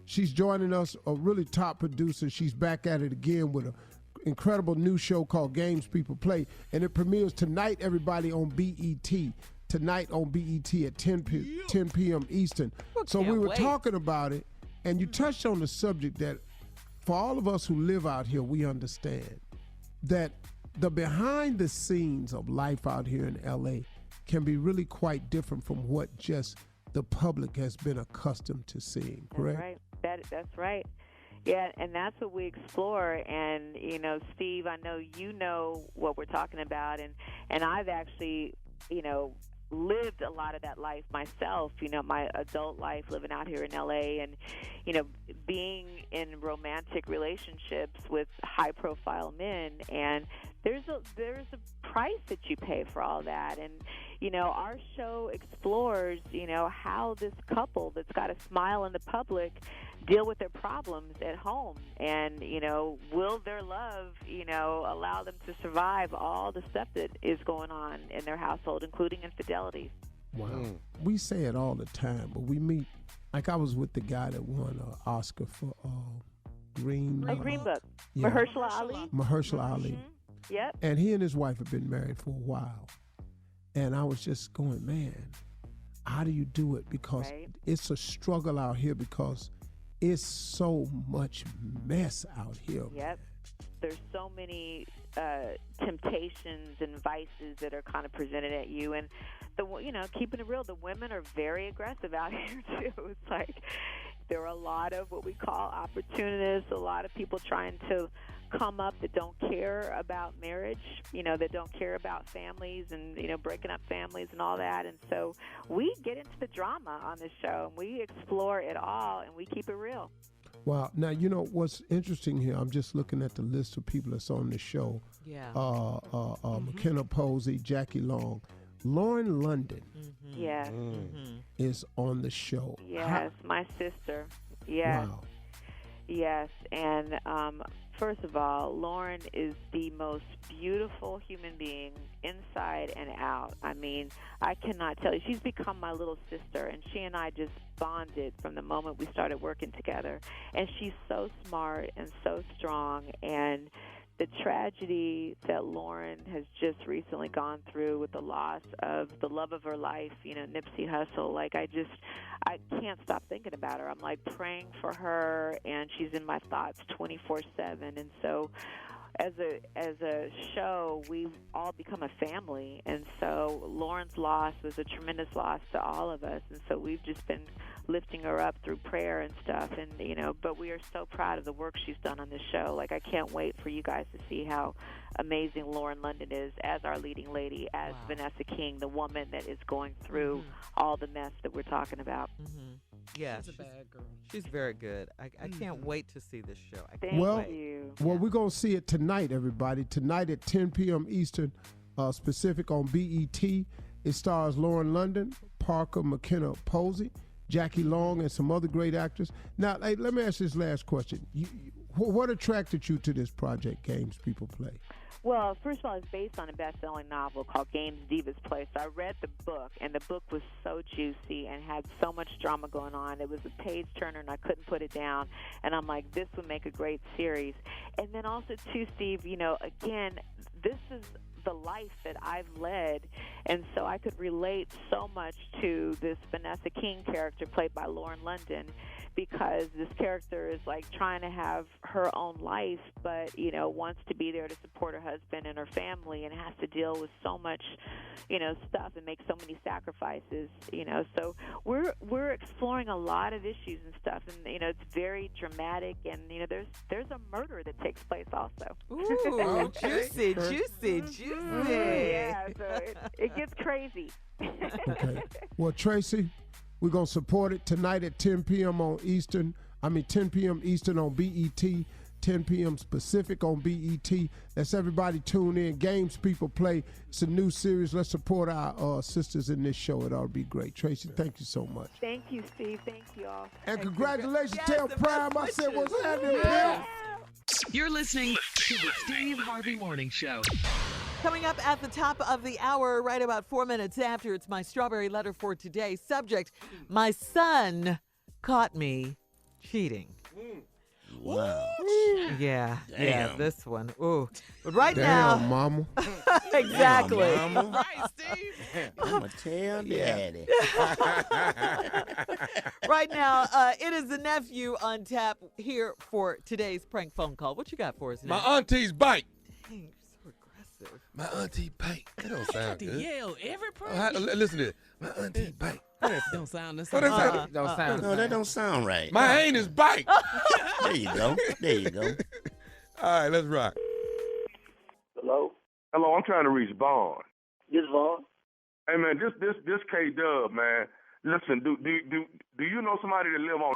She's joining us, a really top producer. She's back at it again with an incredible new show called Games People Play. And it premieres tonight, everybody, on BET. Tonight on BET at 10 p.m. Eastern. So we were talking about it, and you touched on the subject that for all of us who live out here, we understand that the behind the scenes of life out here in LA can be really quite different from what just the public has been accustomed to seeing, correct? That's right. That's right. Yeah, and that's what we explore. And, Steve, I know you know what we're talking about, and I've actually, lived a lot of that life myself, my adult life living out here in LA, and being in romantic relationships with high profile men, and there's a price that you pay for all that. And our show explores how this couple that's got a smile in the public deal with their problems at home, and will their love allow them to survive all the stuff that is going on in their household, including infidelity. Wow. We say it all the time, but we meet, like I was with the guy that won an Oscar for Green Book. Yeah. Mahershala Ali. Mahershala Ali. Mm-hmm. Yep. And he and his wife have been married for a while. And I was just going, man, how do you do it? Because it's a struggle out here, because it's so much mess out here. Yep. There's so many temptations and vices that are kind of presented at you, and keeping it real, the women are very aggressive out here too. It's like there are a lot of what we call opportunists, a lot of people trying to come up that don't care about marriage, that don't care about families and, breaking up families and all that. And so we get into the drama on this show, and we explore it all, and we keep it real. Wow. Now, what's interesting here, I'm just looking at the list of people that's on the show. Yeah. McKenna Posey, Jackie Long. Lauren London Yes. is on the show. Yes, my sister. Yes. Wow. Yes, and first of all, Lauren is the most beautiful human being inside and out. I mean, I cannot tell you. She's become my little sister, and she and I just bonded from the moment we started working together. And she's so smart and so strong, and the tragedy that Lauren has just recently gone through with the loss of the love of her life, Nipsey Hussle, I can't stop thinking about her. I'm praying for her, and she's in my thoughts 24/7. And so as a show, we've all become a family, and so Lauren's loss was a tremendous loss to all of us, and so we've just been lifting her up through prayer and stuff, and but we are so proud of the work she's done on this show. I can't wait for you guys to see how amazing Lauren London is as our leading lady, as Vanessa King, the woman that is going through all the mess that we're talking about. Yeah, she's a bad girl. She's very good. I can't wait to see this show. Thank you. Well, we're going to see it tonight, everybody. Tonight at 10 p.m. Eastern, specific on BET. It stars Lauren London, Parker McKenna Posey, Jackie Long, and some other great actors. Now, let me ask this last question. What attracted you to this project, Games People Play? Well, first of all, it's based on a best-selling novel called Games Divas Play. So I read the book, and the book was so juicy and had so much drama going on. It was a page-turner, and I couldn't put it down. And I'm like, this would make a great series. And then also, too, Steve, again, this is the life that I've led. And so I could relate so much to this Vanessa King character played by Lauren London, because this character is like trying to have her own life, but, you know, wants to be there to support her husband and her family, and has to deal with so much, you know, stuff and make so many sacrifices, you know. So we're exploring a lot of issues and stuff, and, you know, it's very dramatic, and, you know, there's a murder that takes place also. Ooh, juicy. Yeah, so it gets crazy. Okay. Well, Tracy, we're going to support it tonight at 10 p.m. on 10 p.m. Eastern on BET, 10 p.m. Pacific on BET. Let's everybody tune in. Games people play. It's a new series. Let's support our sisters in this show. It ought to be great. Tracy, thank you so much. Thank you, Steve. Thank you all. And congratulations, tell Prime I said what's happening, Pimp. You're listening to the Steve Harvey Morning Show. Coming up at the top of the hour, right about 4 minutes after, it's my strawberry letter for today. Subject, my son caught me cheating. Wow. Yeah, Damn. this one. Ooh. But right Damn, now. mama. Exactly. Damn, mama. Right, Steve. I'm going to tell daddy. Right now, it is the nephew on tap here for today's prank phone call. What you got for us now? My auntie's bite. Dang, you're so aggressive. My auntie bite. That don't sound To good. yell every prank. Listen to this. My auntie bite. Don't sound the What is same. that? Don't sound No, that don't sound right. My ain't his bite. There you go. There you go. All right, let's rock. Hello, I'm trying to reach Vaughn. This Vaughn? Hey man, this K Dub, man. Listen, do you know somebody that live on?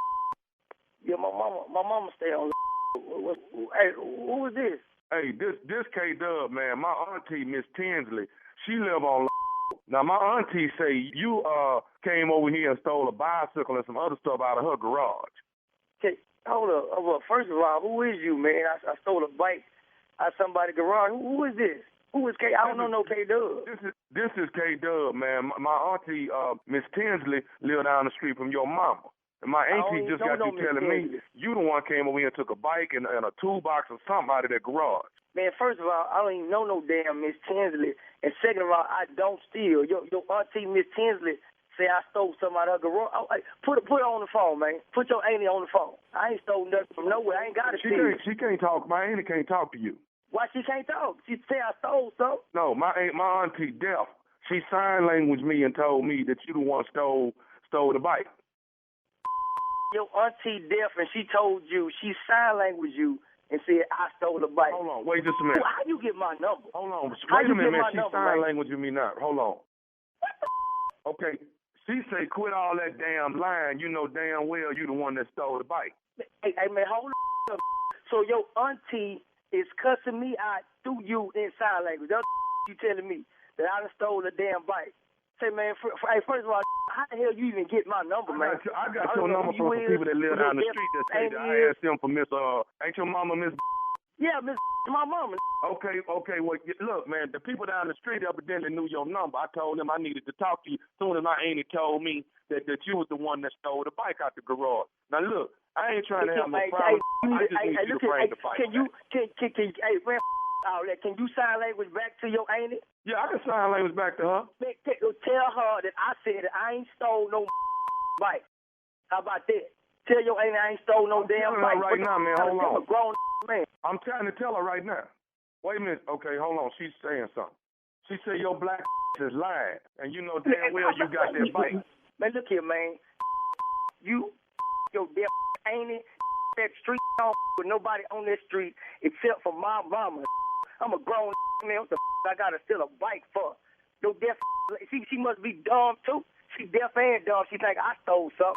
Yeah, my mama stay on. Hey, who is this? Hey, this K Dub, man. My auntie Miss Tinsley, she live on. Now my auntie say you came over here and stole a bicycle and some other stuff out of her garage. Okay, hold up. Well, first of all, who is you, man? I stole a bike out of somebody's garage. Who is this? Who is K? I don't know no K Dub. This is K Dub, man. My auntie Miss Tinsley live down the street from your mama. And my auntie just got you telling me you the one came over here and took a bike and a toolbox or something out of that garage. Man, first of all, I don't even know no damn Miss Tinsley. And second of all, I don't steal. Your auntie Miss Tinsley say I stole something out of her garage. Oh, put her on the phone, man. Put your auntie on the phone. I ain't stole nothing from nowhere. I ain't got to steal. She can't talk. My auntie can't talk to you. Why she can't talk? She say I stole something. No, my auntie deaf. She sign language me and told me that you the one stole the bike. Your auntie deaf and she told you, she sign language you and said I stole the bike. Hold on, wait just a minute. How you get my number? Hold on, How wait a minute, you get man. my She number, sign man? language with me now. Hold on. Okay, she say quit all that damn lying. You know damn well you the one that stole the bike. Hey man, hold up. So your auntie is cussing me out through you in sign language. That's you telling me that I done stole the damn bike. Say, man, first of all, how the hell you even get my number, man? I got your number from some people that live down the street that say that I asked them for Miss, ain't your mama Miss? Yeah, Miss, my mama. Okay, well, look, man, the people down the street evidently knew your number. I told them I needed to talk to you. Soon as my auntie told me that you was the one that stole the bike out the garage. Now, look, I ain't trying to have no problem. I just need you to bring the bike. Can you, hey, man, all that. Can you sign language back to your auntie? Yeah, I can sign language back to her. Tell her that I said that I ain't stole no bike. How about that? Tell your auntie I ain't stole no damn bike. Right now, man, hold on. I'm a grown man. I'm trying to tell her right now. Wait a minute. Okay, hold on. She's saying something. She said your black is lying, and you know damn well you got that bike. Man, look here, man. You, your damn auntie, that street with nobody on that street except for my mama. I'm a grown man. What the I gotta steal a bike for? Your deaf she must be dumb too. She deaf and dumb. She think I stole something.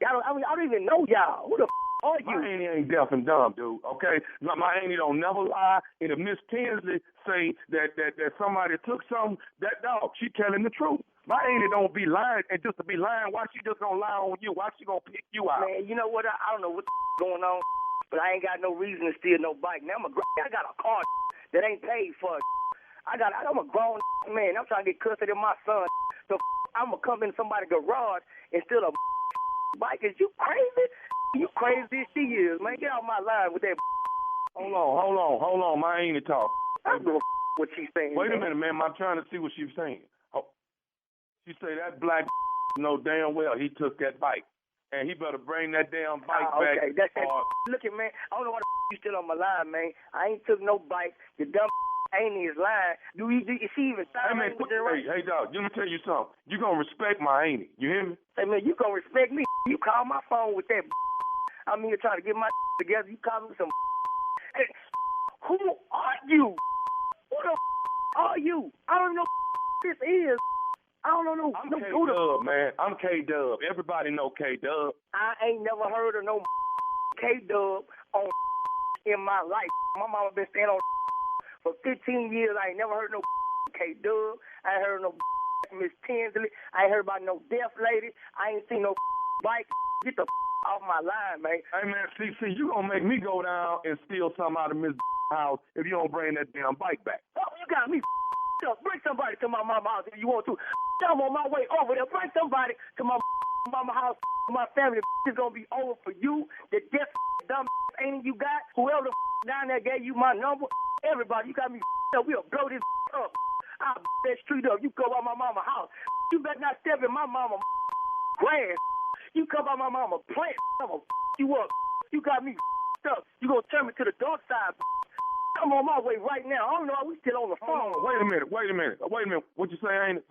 I don't even know y'all. Who the are you? My auntie ain't deaf and dumb, dude. Okay, my auntie don't never lie. And if Miss Tinsley say that somebody took something, that dog, she telling the truth. My auntie don't be lying, and just to be lying, why she just gonna lie on you? Why she gonna pick you out? Man, you know what? I don't know what's going on, but I ain't got no reason to steal no bike. Now I got a car that ain't paid for. I'm a grown man. I'm trying to get custody of my son. So I'm gonna come in somebody's garage and steal a bike. Is you crazy? You crazy as she is, man. Get out my line with that. Hold on. My auntie talk. I don't give a what she's saying. Wait a minute, ma'am. I'm trying to see what she's saying. Oh. She say that black know damn well he took that bike. And he better bring that damn bike back. Okay, that's that. Look at, man, I don't know why you still on my line, man. I ain't took no bike. The dumb ain't his line. Is she even sign hey, man, hey, dog, let me tell you something. You gonna respect my ain't it? You hear me? Hey, man, you gonna respect me. You call my phone with that. I'm here trying to get my together. You call me some. Hey, who are you? Who the are you? I don't know who this is. I don't know. I'm K-Dub, man. I'm K-Dub. Everybody know K-Dub. I ain't never heard of no K-Dub on in my life. My mama been staying on for 15 years. I ain't never heard no K-Dub. I ain't heard no Miss Tinsley. I ain't heard about no deaf lady. I ain't seen no bike. Get the off my line, man. Hey, man, see, you gonna make me go down and steal something out of Miss house if you don't bring that damn bike back. Oh, you got me up. Bring somebody to my mama house if you want to. I'm on my way over there. Bring somebody to my mama house. My family is going to be over for you. The deaf dumb ain't you got. Whoever the down there gave you my number. Everybody, you got me up. We'll blow this up. I'll that street up. You go by my mama house. You better not step in my mama grass. You come by my mama plant. I'm going to you up. You got me up. You going to turn me to the dark side. I'm on my way right now. I don't know why we still on the phone. Wait a minute. What you say? Ain't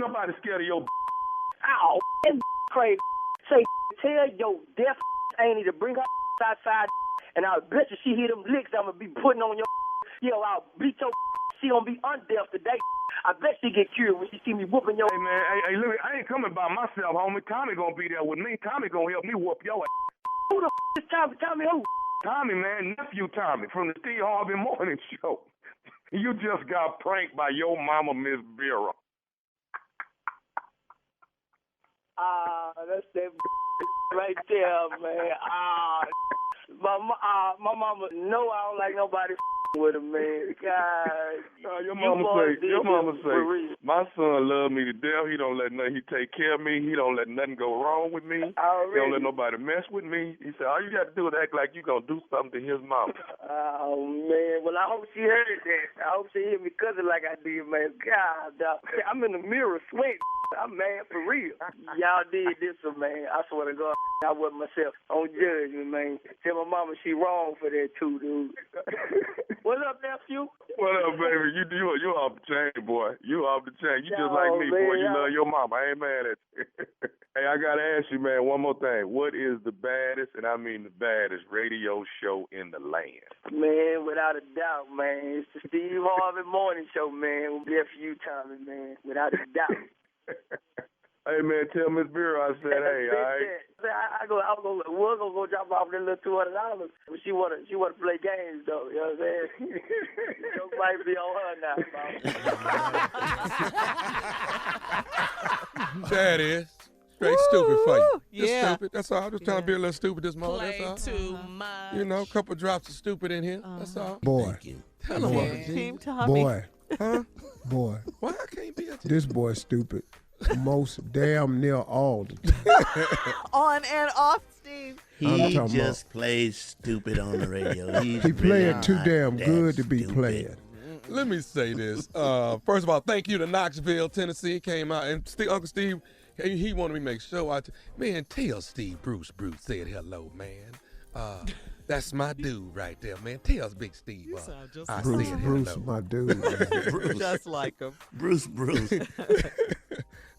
nobody scared of your Ow, that's crazy. Say, tell your deaf auntie to bring her outside, and I'll bet you she hear them licks I'm going to be putting on your Yo, I'll beat your she going to be undeaf today. I bet she get cured when she see me whooping your Hey, man, hey, look, I ain't coming by myself, homie. Tommy going to be there with me. Tommy going to help me whoop your ass. Who the is Tommy? Tommy who? Tommy, man, nephew Tommy from the Steve Harvey Morning Show. You just got pranked by your mama, Miss Vera. That's that right there, man. My mama know I don't like nobody with her, man. God, your mama say, my son love me to death. He don't let nothing. He take care of me. He don't let nothing go wrong with me. He don't let nobody mess with me. He said, all you got to do is act like you gonna do something to his mama. Oh man, well I hope she heard that. I hope she hear me cousin like I did, man. God, I'm in the mirror sweating. I'm mad for real. Y'all did this one, man. I swear to God, I wasn't myself. Don't judge me, man. Tell my mama she wrong for that too, dude. What's up, nephew? What up, baby? You off the chain, boy. You off the chain. You just like me, man, boy. You love your mama. I ain't mad at you. Hey, I gotta ask you, man, one more thing. What is the baddest, and I mean the baddest, radio show in the land? Man, without a doubt, man. It's the Steve Harvey Morning Show, man. With nephew Tommy, man. Without a doubt. Hey, man, tell Miss Vera I said, hey, all right? We're going to go drop off that little $200. But she wanna play games, though. You know what I'm saying? Joke might be on her now, That is. Straight stupid for you. Just Yeah. stupid. That's all. I'm just trying to be a little stupid this morning. Play That's all. too much. You know, a couple drops of stupid in here. That's all. Boy. Hello, Boy. Team Tommy. Boy. Huh? Boy. Why I can't be a team? This boy's stupid. Most damn near all the time. On and off, Steve. He just plays stupid on the radio. He playing too damn good to be playing. Let me say this. First of all, thank you to Knoxville, Tennessee. Came out and Uncle Steve, he wanted me to make sure. Man, tell Steve Bruce said hello, man. That's my dude right there, man. Tell Big Steve. You sound just I Bruce, said Bruce, hello. my dude. Bruce. Just like him. Bruce.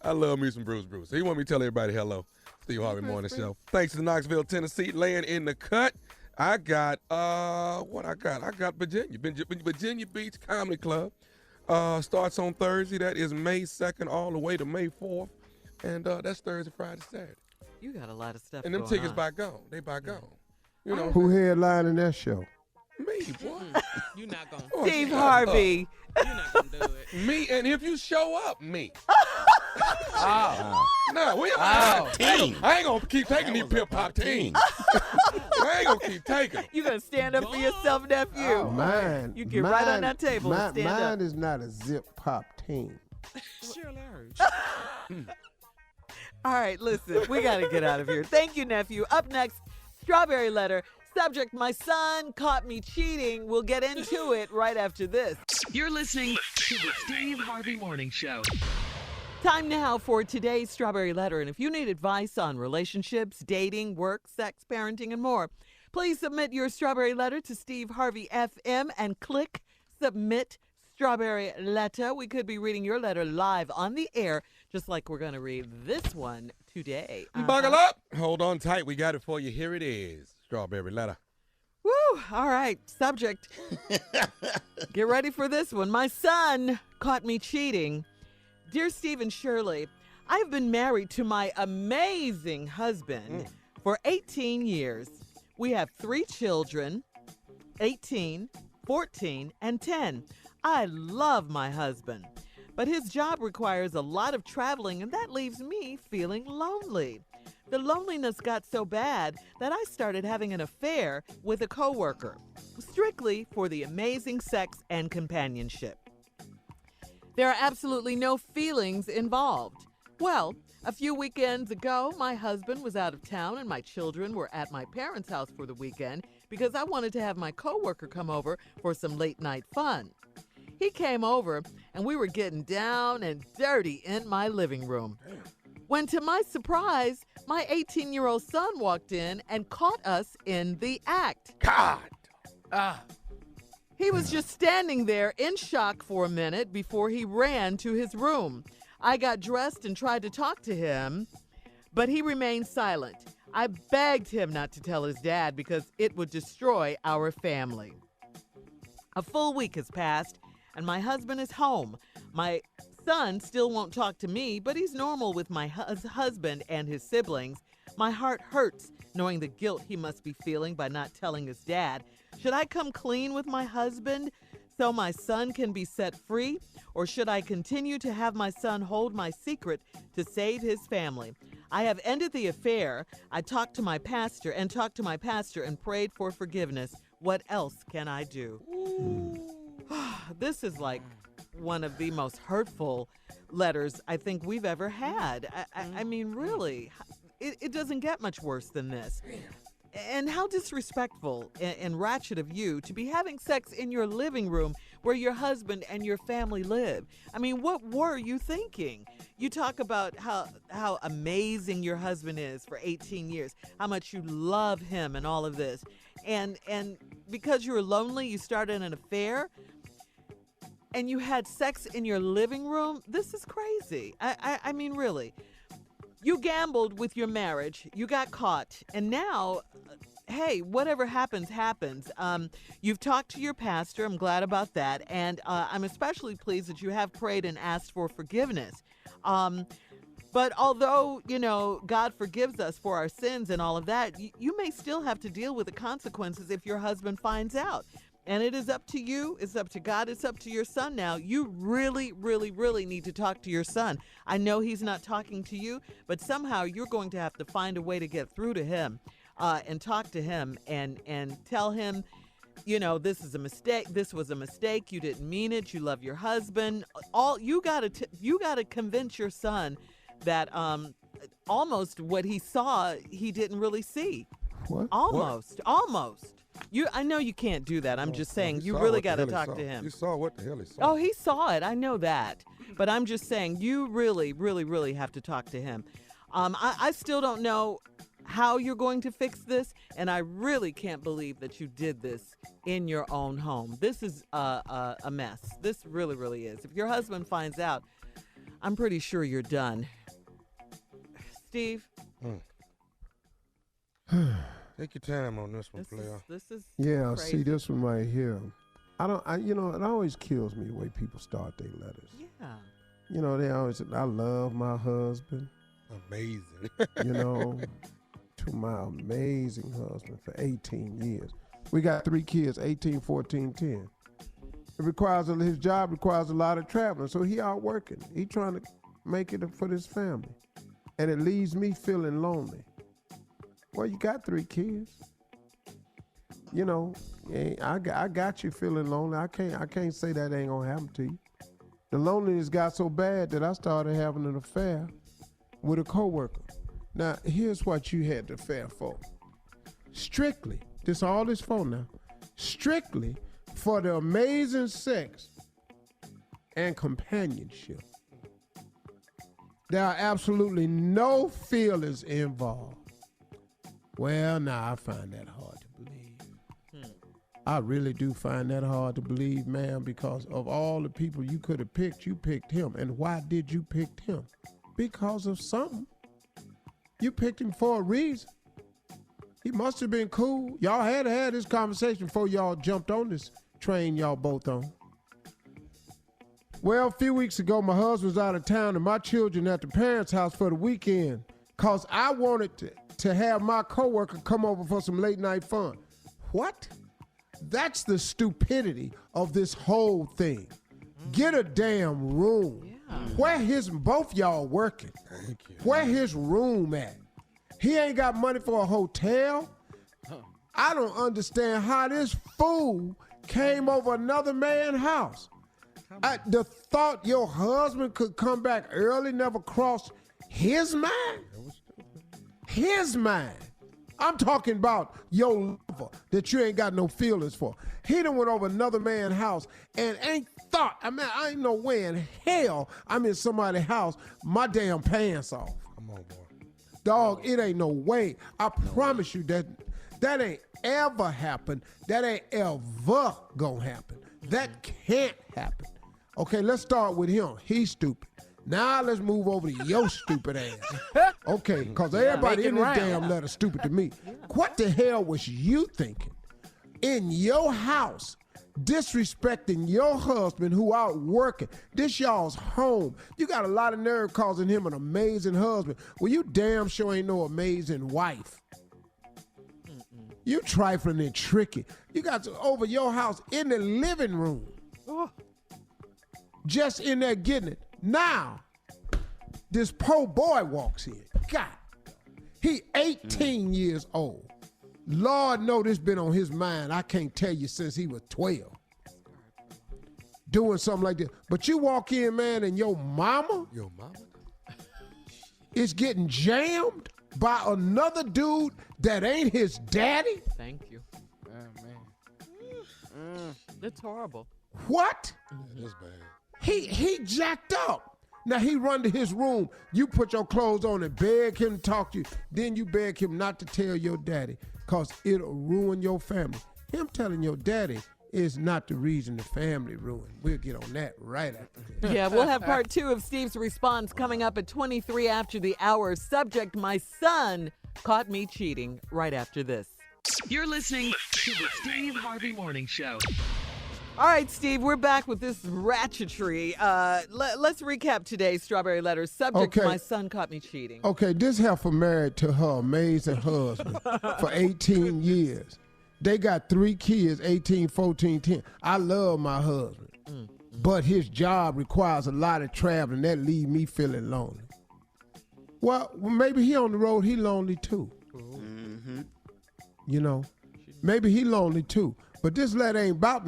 I love me some Bruce. He want me to tell everybody hello. Steve Harvey Morning Show. Thanks to Knoxville, Tennessee, laying in the cut. I got what I got. I got Virginia Beach Comedy Club. Starts on Thursday. That is May 2nd all the way to May 4th, and that's Thursday, Friday, Saturday. You got a lot of stuff. And them going tickets on. by gone. They by gone. You know Who headlining that show? me, boy. You're not going Oh, Steve shut Harvey. You're not going to do it. Me, and if you show up, me. Oh. No, we Oh. Team. I ain't gonna keep taking these pip pop teams. I ain't gonna keep taking them. You gonna stand up for yourself, nephew? Mine. You get right on that table and stand mine up. is not a zip pop team. Surely All right, listen, we got to get out of here. Thank you, nephew. Up next, Strawberry Letter. Subject, my son caught me cheating. We'll get into it right after this. You're listening to the Steve Harvey Morning Show. Time now for today's Strawberry Letter. And if you need advice on relationships, dating, work, sex, parenting, and more, please submit your Strawberry Letter to Steve Harvey FM and click Submit Strawberry Letter. We could be reading your letter live on the air, just like we're going to read this one today. Buckle up. Hold on tight. We got it for you. Here it is. Strawberry Letter. Woo! All right. Subject. Get ready for this one. My son caught me cheating. Dear Steve and Shirley, I've been married to my amazing husband for 18 years. We have 3 children, 18, 14, and 10. I love my husband, but his job requires a lot of traveling, and that leaves me feeling lonely. The loneliness got so bad that I started having an affair with a coworker, strictly for the amazing sex and companionship. There are absolutely no feelings involved. Well, a few weekends ago, my husband was out of town and my children were at my parents' house for the weekend because I wanted to have my coworker come over for some late night fun. He came over and we were getting down and dirty in my living room. When, to my surprise, my 18-year-old son walked in and caught us in the act. God! He was just standing there in shock for a minute before he ran to his room. I got dressed and tried to talk to him, but he remained silent. I begged him not to tell his dad because it would destroy our family. A full week has passed, and my husband is home. My son still won't talk to me, but he's normal with my husband and his siblings. My heart hurts knowing the guilt he must be feeling by not telling his dad. Should I come clean with my husband so my son can be set free? Or should I continue to have my son hold my secret to save his family? I have ended the affair. I talked to my pastor and prayed for forgiveness. What else can I do? This is like one of the most hurtful letters I think we've ever had. I mean, really, it doesn't get much worse than this. And how disrespectful and ratchet of you to be having sex in your living room where your husband and your family live. I mean, what were you thinking? You talk about how amazing your husband is for 18 years, how much you love him and all of this. And because you were lonely, you started an affair and you had sex in your living room. This is crazy. I mean, really. You gambled with your marriage, you got caught, and now, hey, whatever happens, happens. You've talked to your pastor, I'm glad about that, and I'm especially pleased that you have prayed and asked for forgiveness. But although, God forgives us for our sins and all of that, you may still have to deal with the consequences if your husband finds out. And it is up to you, it's up to God, it's up to your son now. You really, really, really need to talk to your son. I know he's not talking to you, but somehow you're going to have to find a way to get through to him and talk to him and tell him, this is a mistake. This was a mistake. You didn't mean it. You love your husband. You gotta convince your son that almost what he saw, he didn't really see. What? Almost. I know you can't do that. I'm just saying you really got to talk to him. You saw what the hell he saw. Oh, he saw it. I know that. But I'm just saying you really, really, really have to talk to him. I still don't know how you're going to fix this, and I really can't believe that you did this in your own home. This is a mess. This really, really is. If your husband finds out, I'm pretty sure you're done. Steve? Take your time on this one, player. This is Yeah, crazy. see this one right here. It always kills me the way people start their letters. Yeah. They always say, I love my husband. Amazing. To my amazing husband for 18 years. We got 3 kids, 18, 14, 10. His job requires a lot of traveling, so he out working. He trying to make it for his family. And it leaves me feeling lonely. Well, you got 3 kids. I got you feeling lonely. I can't say that ain't gonna happen to you. The loneliness got so bad that I started having an affair with a coworker. Now, here's what you had the affair for. Strictly all this for now. Strictly for the amazing sex and companionship. There are absolutely no feelings involved. Well, now I find that hard to believe. I really do find that hard to believe, man, because of all the people you could have picked, you picked him. And why did you pick him? Because of something. You picked him for a reason. He must have been cool. Y'all had to have this conversation before y'all jumped on this train y'all both on. Well, a few weeks ago, my husband was out of town and my children at the parents' house for the weekend because I wanted to have my coworker come over for some late night fun. What? That's the stupidity of this whole thing. Get a damn room. Yeah. Where both y'all working? Thank you. Where his room at? He ain't got money for a hotel. I don't understand how this fool came over another man's house. The thought your husband could come back early never crossed his mind. His mind. I'm talking about your lover that you ain't got no feelings for. He done went over another man's house and ain't thought, I ain't no way in hell I'm in somebody's house, my damn pants off. Come on, boy. Dog, it ain't no way. I promise you that ain't ever happened. That ain't ever gonna happen. That can't happen. Okay, let's start with him. He's stupid. Now let's move over to your stupid ass. Okay, because everybody in this damn letter stupid to me. What the hell was you thinking? In your house, disrespecting your husband who out working. This y'all's home. You got a lot of nerve calling him an amazing husband. Well, you damn sure ain't no amazing wife. You trifling and tricky. You got over your house in the living room. Just in there getting it. Now, this poor boy walks in. God, he 18 years old. Lord know this been on his mind. I can't tell you since he was 12. Doing something like this. But you walk in, man, and your mama is getting jammed by another dude that ain't his daddy. Thank you. Oh, man. That's horrible. What? That's bad. He jacked up. Now he run to his room. You put your clothes on and beg him to talk to you. Then you beg him not to tell your daddy because it'll ruin your family. Him telling your daddy is not the reason the family ruined. We'll get on that right after this. Yeah, we'll have part 2 of Steve's response coming up at 23 after the hour. Subject, my son caught me cheating, right after this. You're listening to the Steve Harvey Morning Show. All right, Steve, we're back with this ratchetry. Let's recap today's Strawberry Letter. Subject, my son caught me cheating. Okay, this heifer married to her amazing husband for 18 years. They got 3 kids, 18, 14, 10. I love my husband, but his job requires a lot of traveling. That leave me feeling lonely. Well, maybe he on the road, he lonely too. Mm-hmm. You know, maybe he lonely too. But this letter ain't about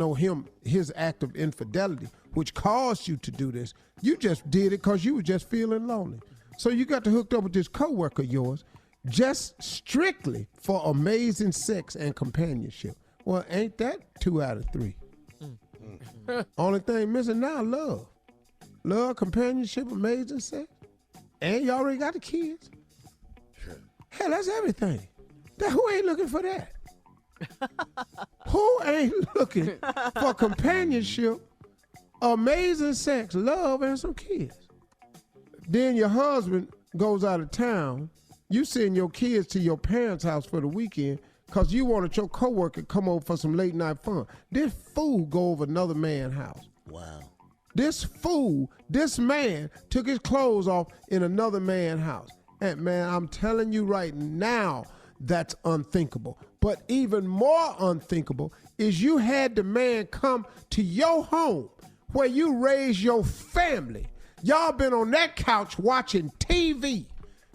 his act of infidelity, which caused you to do this. You just did it because you were just feeling lonely. So you got to hooked up with this coworker of yours just strictly for amazing sex and companionship. Well, ain't that 2 out of 3? Only thing missing now, love. Love, companionship, amazing sex. And you already got the kids. Hell, that's everything. Who ain't looking for that? Who ain't looking for companionship, amazing sex, love, and some kids? Then your husband goes out of town. You send your kids to your parents' house for the weekend because you wanted your coworker to come over for some late night fun. This fool go over another man's house. Wow. This fool, this man took his clothes off in another man's house. And man, I'm telling you right now, that's unthinkable. But even more unthinkable is you had the man come to your home where you raise your family. Y'all been on that couch watching TV.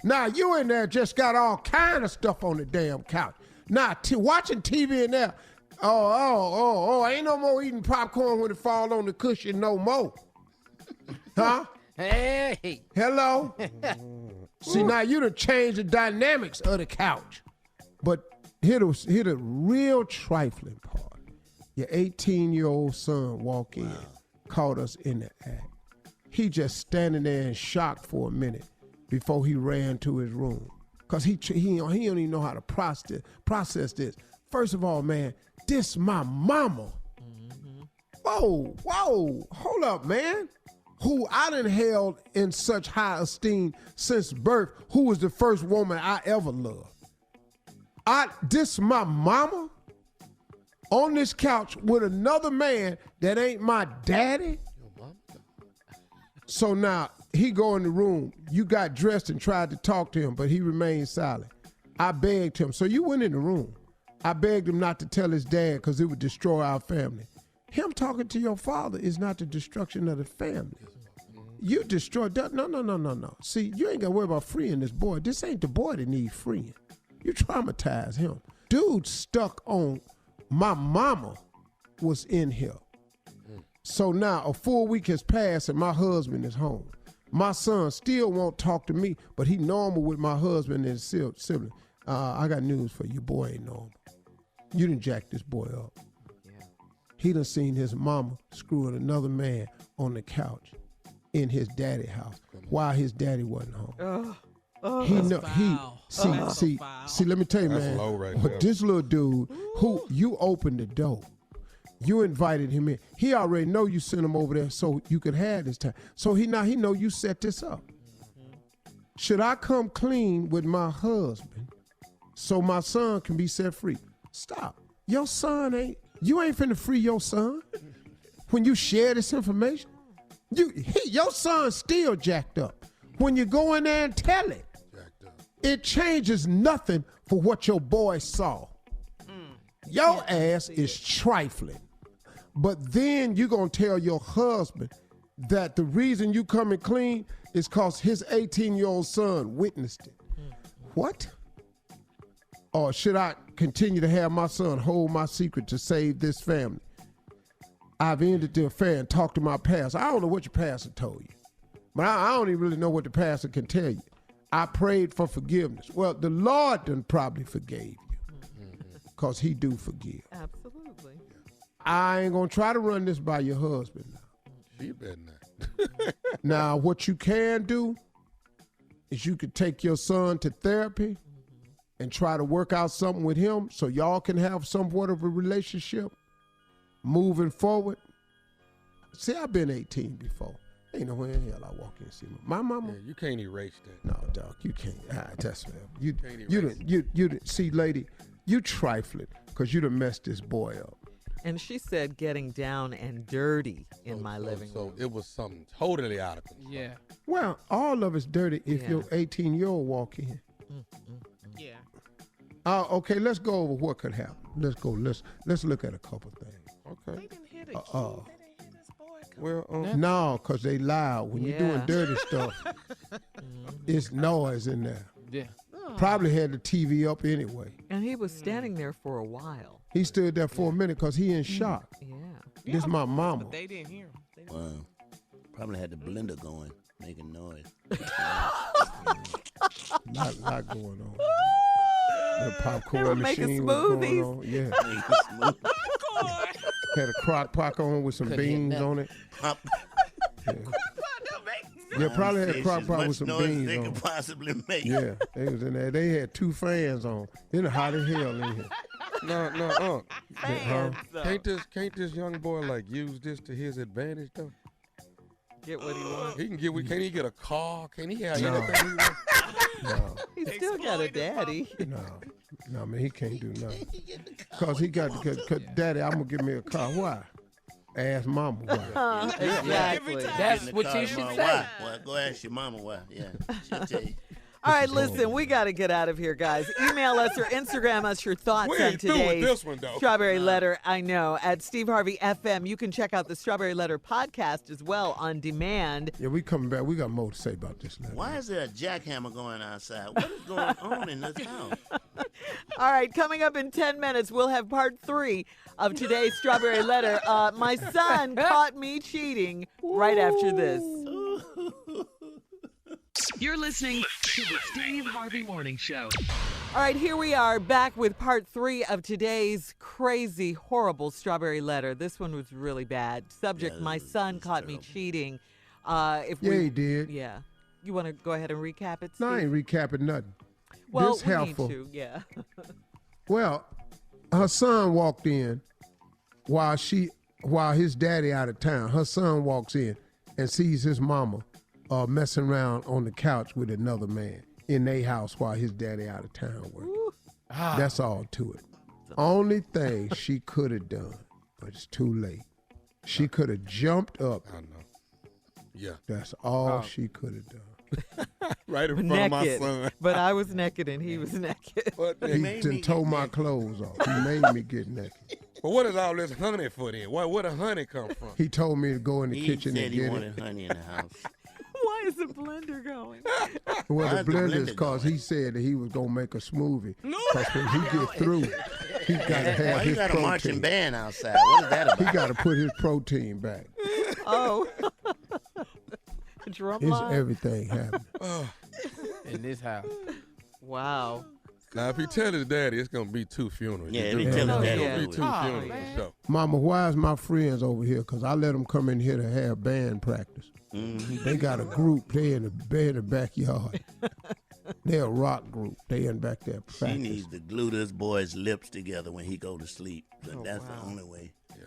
Now you in there just got all kind of stuff on the damn couch. Now watching TV in there, ain't no more eating popcorn when it fall on the cushion no more. Huh? Hey. Hello? See, now you done changed the dynamics of the couch. But Here the real trifling part. Your 18-year-old son walk in, caught us in the act. He just standing there in shock for a minute before he ran to his room. Because he don't even know how to process this. First of all, man, this my mama. Whoa, hold up, man. Who I done held in such high esteem since birth, who was the first woman I ever loved. This my mama on this couch with another man that ain't my daddy. So now he go in the room. You got dressed and tried to talk to him, but he remained silent. I begged him. So you went in the room. I begged him not to tell his dad because it would destroy our family. Him talking to your father is not the destruction of the family. You destroyed that. No. See, you ain't got to worry about freeing this boy. This ain't the boy that needs freeing. You traumatize him. Dude stuck on my mama was in here. So now a full week has passed and my husband is home. My son still won't talk to me, but he normal with my husband and his sibling. I got news for you. Boy ain't normal. You done jack this boy up. He done seen his mama screwing another man on the couch in his daddy house while his daddy wasn't home. See, let me tell you, man. Low right there. This little dude who you opened the door, you invited him in. He already know you sent him over there so you could have this time. So he know you set this up. Should I come clean with my husband so my son can be set free? Stop. Your son you ain't finna free your son when you share this information. Your son's still jacked up. When you go in there and tell it, it changes nothing for what your boy saw. Your ass is trifling. But then you gonna tell your husband that the reason you coming clean is cause his 18-year-old son witnessed it. What? Or should I continue to have my son hold my secret to save this family? I've ended the affair and talked to my pastor. I don't know what your pastor told you, but I don't even really know what the pastor can tell you. I prayed for forgiveness. Well, the Lord done probably forgave you because he do forgive. Absolutely. I ain't going to try to run this by your husband now. She better not. Now, what you can do is you could take your son to therapy and try to work out something with him so y'all can have somewhat of a relationship moving forward. See, I've been 18 before. Ain't nowhere in hell I walk in and see my mama. Yeah, you can't erase that. No, dog, you can't. That's fair. You didn't see, lady, you trifling because you done messed this boy up. And she said getting down and dirty in my living room. So it was something totally out of control. Yeah. Well, all of it's dirty if your 18-year-old walk in. Yeah. Okay, let's go over what could happen. Let's look at a couple things. Okay. They didn't hit a kid. They didn't hit his boy. Well, no, because they loud. When you're doing dirty stuff, it's noise in there. Yeah. Probably had the TV up anyway. And he was standing there for a while. He stood there for a minute because he in shock. Yeah. This my mama. But they didn't hear him. Wow. Probably had the blender going, making noise. Lot going on. The popcorn They were making machine was going on. smoothies. Yeah. Had a crock pot on with some beans on it. Yeah, probably had a crock pot with some beans they on could it. possibly make. Yeah, they was in there. They had 2 fans on. It's hot as hell in here. No. Huh? Can't this young boy like use this to his advantage though? Get what he wants. He can get. Can't he get a car? Can he have No. anything he wants? No, He's still got a daddy. no, man, he can't do nothing. Cause he got, cause daddy, I'm gonna give me a car. Why? Ask mama why. Exactly. That's what you should say. Why? Go ask your mama why. Yeah, she'll tell you. All right, listen, we got to get out of here, guys. Email us or Instagram us your thoughts We on ain't through with today's this one, though. Strawberry Letter. I know, at Steve Harvey FM. You can check out the Strawberry Letter podcast as well on demand. Yeah, we coming back. We got more to say about this letter. Why is there a jackhammer going outside? What is going on in this house? All right, coming up in 10 minutes, we'll have part 3 of today's Strawberry Letter. My son caught me cheating right after this. You're listening to the Steve Harvey Morning Show. All right, here we are back with part 3 of today's crazy, horrible strawberry letter. This one was really bad. Subject, my son caught me cheating. He did. Yeah. You want to go ahead and recap it, Steve? No, I ain't recapping nothing. Well, this we helpful. need to, yeah. Well, her son walked in while his daddy out of town. Her son walks in and sees his mama messing around on the couch with another man in their house while his daddy out of town working. That's all to it. Only thing she could have done, but it's too late. She could have jumped up. I know. Yeah. That's all she could have done. Right in front of my son. But I was naked and he was naked. He done tore my clothes off. He made me get naked. But what is all this honey for then? Where the honey come from? He told me to go in the kitchen and get it. He said he wanted honey in the house. Why is the blender going? Well, the blender is because he said that he was going to make a smoothie. Because when he get through, he got to have his protein. He got a marching band outside. What is that about? He got to put his protein back. Oh. Drum It's line? everything happening. In this house. Wow. Now, if he tell his daddy, it's going to be 2 funerals. Yeah, if he tell his daddy, it's going to be 2 funerals. So. Mama, why is my friends over here? Because I let them come in here to have band practice. Mm-hmm. They got a group. They in the backyard. They're a rock group. They in back there practice. She needs to glue this boy's lips together when he go to sleep. That's the only way. Yeah.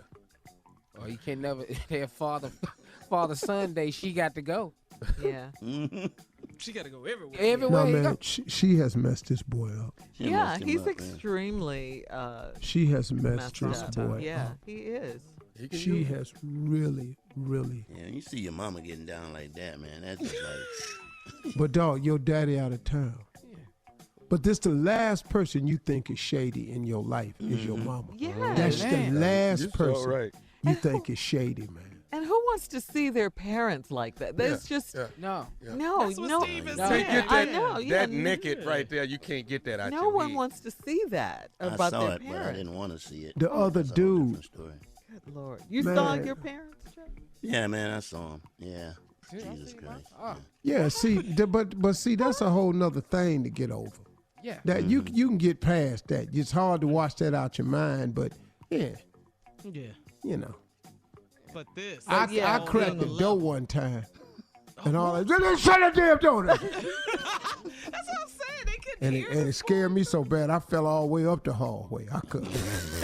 Oh, you can never have Father Sunday. She got to go. Yeah. Mm-hmm. She got to go everywhere. Everywhere. No, you man, go. she has messed this boy up. Yeah, he's extremely She has messed this up. boy Yeah, up. he is. She has really, really. Yeah, you see your mama getting down like that, man. That's just like. But dog, your daddy out of town. But this the last person you think is shady in your life is your mama. Yes. That's the last person right. you think is shady, man. And who wants to see their parents like that? That's just No. no, That's what no. Steve is Can't saying. get I that, know. Yeah, that naked right there. You can't get that out no your one head. wants to see that I about saw their it, but I parents. didn't want to see it. The other That's a whole dude. different story. Good Lord, you Man. saw your parents, Joe? Yeah, man, I saw him. Yeah. Jesus Christ. Yeah, see, but see, that's a whole nother thing to get over. Yeah. That you can get past that. It's hard to wash that out your mind, but yeah, you know. But this. I yeah, cracked the on the door one time, and all that. Shut the damn door! That's what I'm saying. They couldn't And hear it scared me so bad, I fell all the way up the hallway.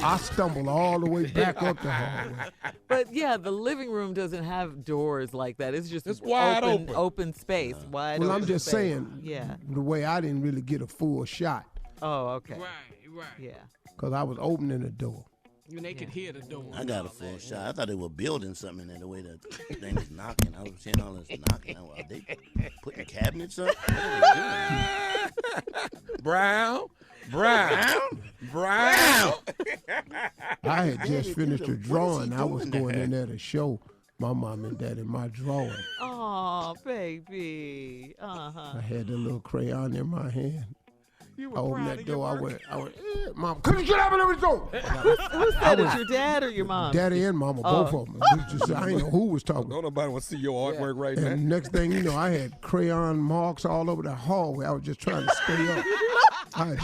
I stumbled all the way back up the hallway. But yeah, the living room doesn't have doors like that. It's just wide open space. Wide Well, open I'm just space. saying, Yeah. the way I didn't really get a full shot, Oh, okay. Right. Yeah. because I was opening the door. And they could hear the door. I got a full shot. I thought they were building something in the way that thing was knocking. I was seeing all this knocking. Are they putting cabinets up? What are they doing? Brown. I had just finished a drawing. I was going in there to show my mom and daddy my drawing. Oh, baby. I had the little crayon in my hand. You I were opened proud that of your door. work. I went, Mom, could you get up and let me go? Who said it? Your dad or your mom? Daddy and Mama, both of them. I ain't know who was talking. Don't nobody want to see your artwork right now. And next thing you know, I had crayon marks all over the hallway. I was just trying to stay up. I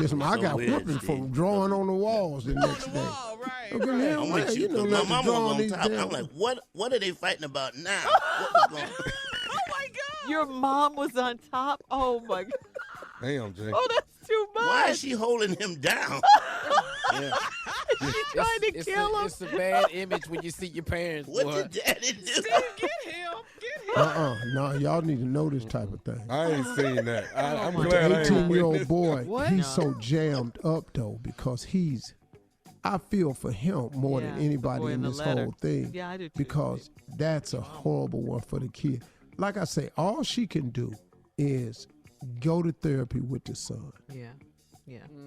got whipping from drawing on the walls the next day. Right. Okay, I'm with you. know, My not to mama draw was on on these top. damn- I'm like, what are they fighting about now? What was going on? Oh my God. Your mom was on top? Oh, my God. Damn, Jay. Oh, that's too much. Why is she holding him down? Yeah. She's trying to kill him. It's a bad image when you see your parents. What boy. did daddy do? Steve, get him. No, y'all need to know this type of thing. I ain't seen that. I'm The glad I ain't 18-year-old witnessed boy, What? he's so jammed up, though, because I feel for him more Yeah, than the anybody boy in in the this letter. whole thing. Yeah, I do too. Because that's a horrible one for the kid. Like I say, all she can do is go to therapy with the son Yeah.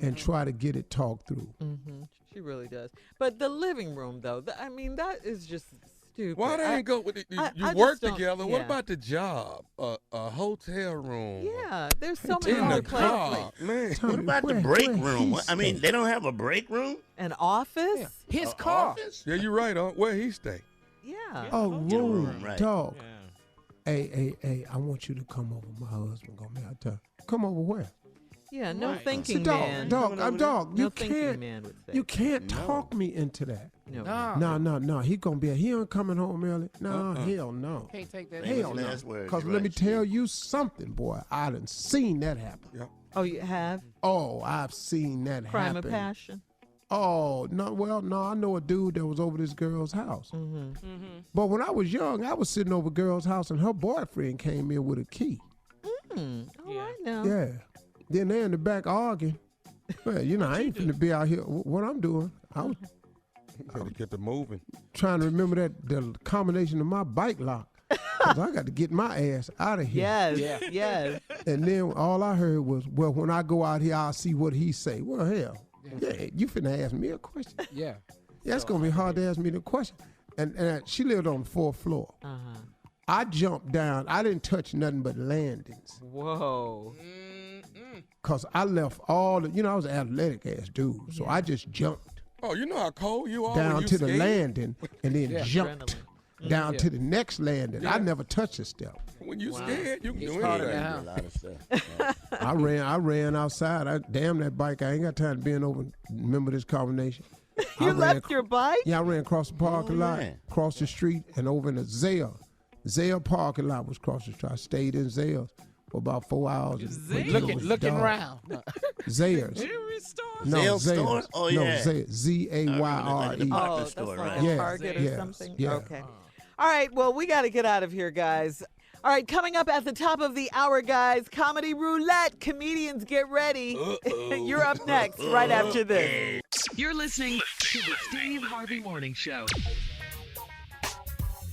and try to get it talked through. Mm-hmm. She really does. But the living room, though, I mean, that is just stupid. Why they ain't go with it? I You just work don't- together. What yeah. about the job? A hotel room? Yeah, there's so In many the other places. car, man. What about the break room? I mean, they don't have a break room? An office? His A car. office? Yeah, you're right. Where he stay? Yeah. Oh, Get a room, right. dog. Hey, I want you to come over. My husband gonna be out there. Come over where? Yeah, no thinking dog, man. Dog. No You thinking can't. man would say. You can't talk me into that. No. No. He gonna be. He ain't coming home early. No, hell no. Can't take that. Hell no. Because let me tell you something, boy. I done seen that happen. Yeah. Oh, you have? Oh, I've seen that Crime happen. of passion. Oh, no, well, no, I know a dude that was over this girl's house. But when I was young, I was sitting over a girl's house and her boyfriend came in with a key. All right now. Yeah. Then they in the back arguing. Well, I ain't finna be out here. What I'm doing, I was Gotta get the moving. trying to remember the combination of my bike lock. 'Cause I got to get my ass out of here. Yes. And then all I heard was, well, when I go out here, I'll see what he say. Well, hell, you finna ask me a question. Yeah. It's going to be hard to ask me the question. And she lived on the 4th floor. I jumped down. I didn't touch nothing but landings. Whoa. Because I left all the, I was an athletic ass dude. So I just jumped Oh, you know how cold you are down when you to the skate? landing and then jumped down to the next landing. I never touched a step. When you scared, you can do harder anything. now. A lot of stuff. I ran outside. Damn that bike. I ain't got time to bend over and remember this combination. You left your bike? Yeah, I ran across the parking lot, man. across the street, and over in the Zale. Zale parking lot was across the street. I stayed in Zale's for about 4 hours. Looking around. Zayre's. Jewelry store. No, Zale Zayre's. store? Oh, No, yeah. Zayre. Z-A-Y-R-E. Oh, That's store, like right? a Yeah. Target Yeah. or something? Yeah. Okay. All right, well, we got to get out of here, guys. All right, coming up at the top of the hour, guys, Comedy Roulette. Comedians, get ready. You're up next, right after this. You're listening to the Steve Harvey Morning Show.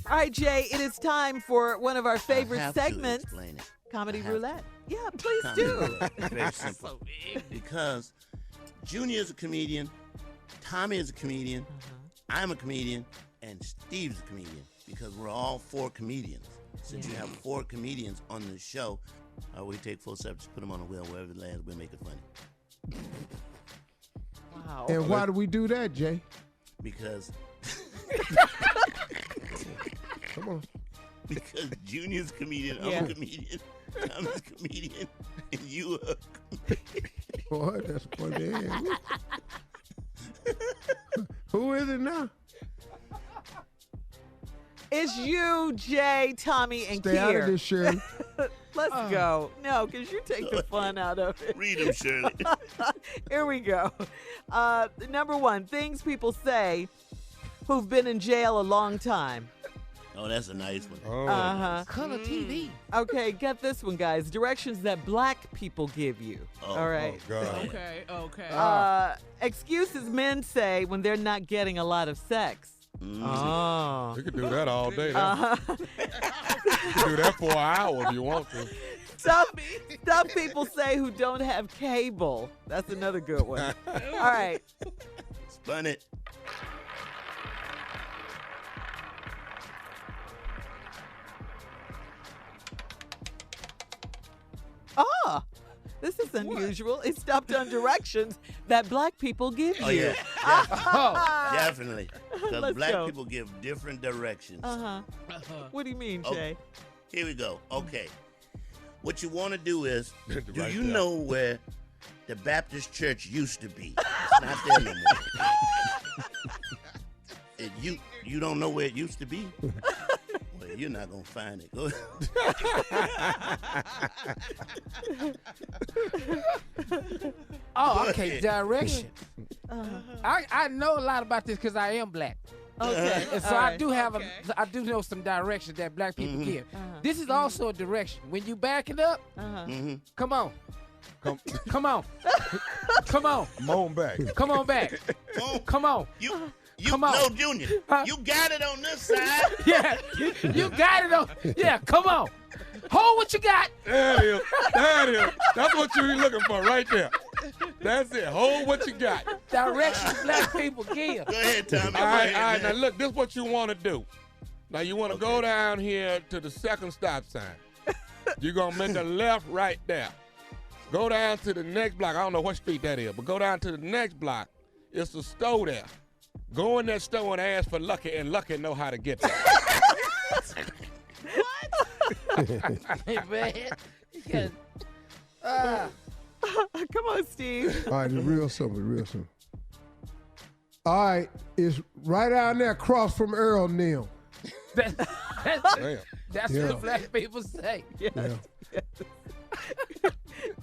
All right, Jay, it is time for one of our favorite I have to segments, explain it. Comedy I have Roulette. Yeah, please Comedy do. Roulette. It's very simple. Because Junior is a comedian, Tommy is a comedian, I'm a comedian, and Steve's a comedian. Because we're all 4 comedians. Since you have 4 comedians on the show, we take 4 steps, put them on a wheel, wherever it lands, we'll make it funny. Wow. And why do we do that, Jay? Because Come on. because Junior's a comedian, I'm a comedian, Tommy's a comedian, and you are. Boy, that's funny. Who is it now? It's you, Jay, Tommy, and Stay out of Kier. this, Shirley. Let's go. No, because you take the fun out of it. Read them, Shirley. Here we go. Number 1, things people say who've been in jail a long time. Oh, that's a nice one. Oh. Uh-huh. Color TV. Okay, get this one, guys. Directions that black people give you. All right. God. Okay. Excuses men say when they're not getting a lot of sex. Oh. You can do that all day. Uh-huh. You can do that for an hour if you want to. Some people say who don't have cable. That's another good one. All right. Spun it. Oh, this is unusual. It stopped on directions that black people give you. Oh, yeah. Definitely. Because Let's black go. people give different directions. Uh-huh. What do you mean, Oh. Jay? Here we go. Okay. What you want to do is, do Right you there. know where the Baptist church used to be? It's not there no more. You don't know where it used to be? Well, you're not going to find it. Go Oh, okay. Direction. I know a lot about this because I am black. Okay. And so all I right. do have I do know some directions that black people give. This is also a direction. When you back it up, come on. Come on. Come on. Moan back. Come on back. Come on. You Come on. No, Junior. You got it on this side. Yeah. You got it on. Yeah, come on. Hold what you got. There it is. There it is. That's what you're looking for right there. That's it. Hold what you got. Directions black people give. Go ahead, Tommy. All right. Now look, this is what you want to do. Now you want to go down here to the second stop sign. You're going to make a left right there. Go down to the next block. I don't know what street that is, but go down to the next block. It's a store there. Go in that store and ask for Lucky, and Lucky know how to get there. Hey, man. Come on, Steve. All right, it's real simple. All right, it's right down there across from Earl Neal. That's Yeah. what black people say. Yes.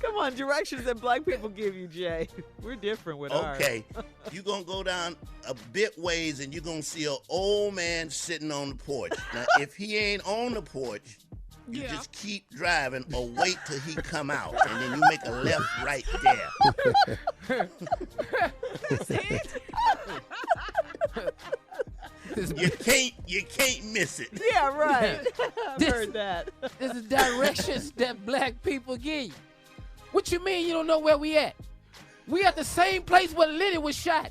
Come on, directions that black people give you, Jay. We're different with ours. Okay, you're going to go down a bit ways and you're going to see an old man sitting on the porch. Now, if he ain't on the porch, you just keep driving or wait till he come out, and then you make a left right there. That's it? You can't miss it. Yeah, right. I've heard that. This is directions that black people give you. What you mean you don't know where we at? We at the same place where Lenny was shot.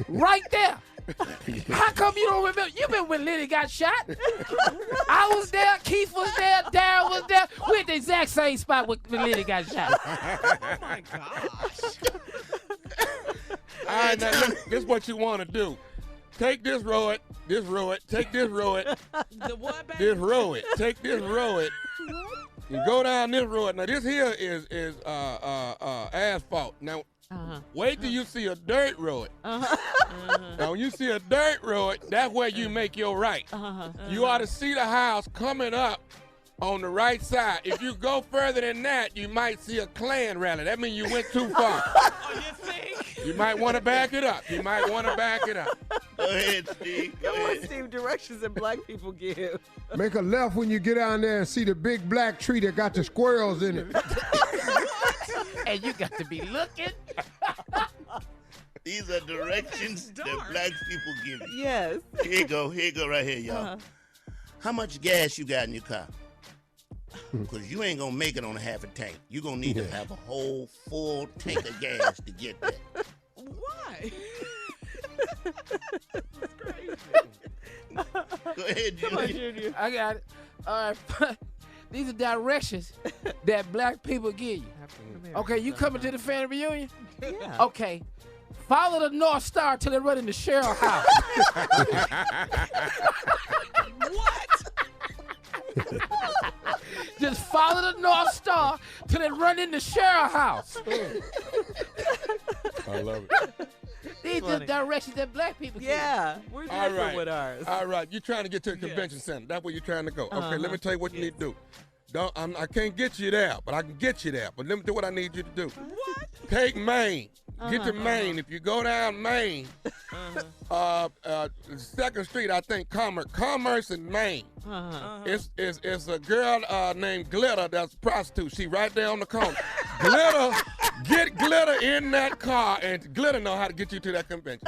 Right there. How come you don't remember? You remember when Lenny got shot? I was there, Keith was there, Darryl was there. We're at the exact same spot when Lenny got shot. Oh my gosh. All right, now this is what you want to do. Take this road, take this road, The what, baby? this road, take this road. You go down this road. Now this here is asphalt. Now wait till you see a dirt road. Now when you see a dirt road, that's where you make your right. You ought to see the house coming up on the right side. If you go further than that, you might see a Klan rally. That means you went too far. Oh, you think? You might want to back it up. Go ahead, Steve. Come on, Steve. Directions that black people give. Make a left when you get down there and see the big black tree that got the squirrels in it. And you got to be looking. These are directions that black people give you. Yes. Here you go right here, y'all. How much gas you got in your car? Because you ain't going to make it on a half a tank. You're going to need to have a whole full tank of gas to get there. Why? That's crazy. Go ahead, Junior. Come on, Junior. I got it. All right. These are directions that black people give you. Okay, you coming to the family reunion? Yeah. Okay. Follow the North Star till they run in the Cheryl house. What? Just follow the North Star till they run in the Cheryl house. I love it. These are directions that black people give. Yeah, we're different with ours. All right, you're trying to get to the convention center. That's where you're trying to go. Okay, let me tell you what you need to do. I can't get you there, but I can get you there. But let me do what I need you to do. What? Take Maine. Get to Maine. If you go down Maine, 2nd Street, I think, Commerce in Maine. It's a girl named Glitter that's a prostitute. She right there on the corner. Glitter, get Glitter in that car, and Glitter know how to get you to that convention.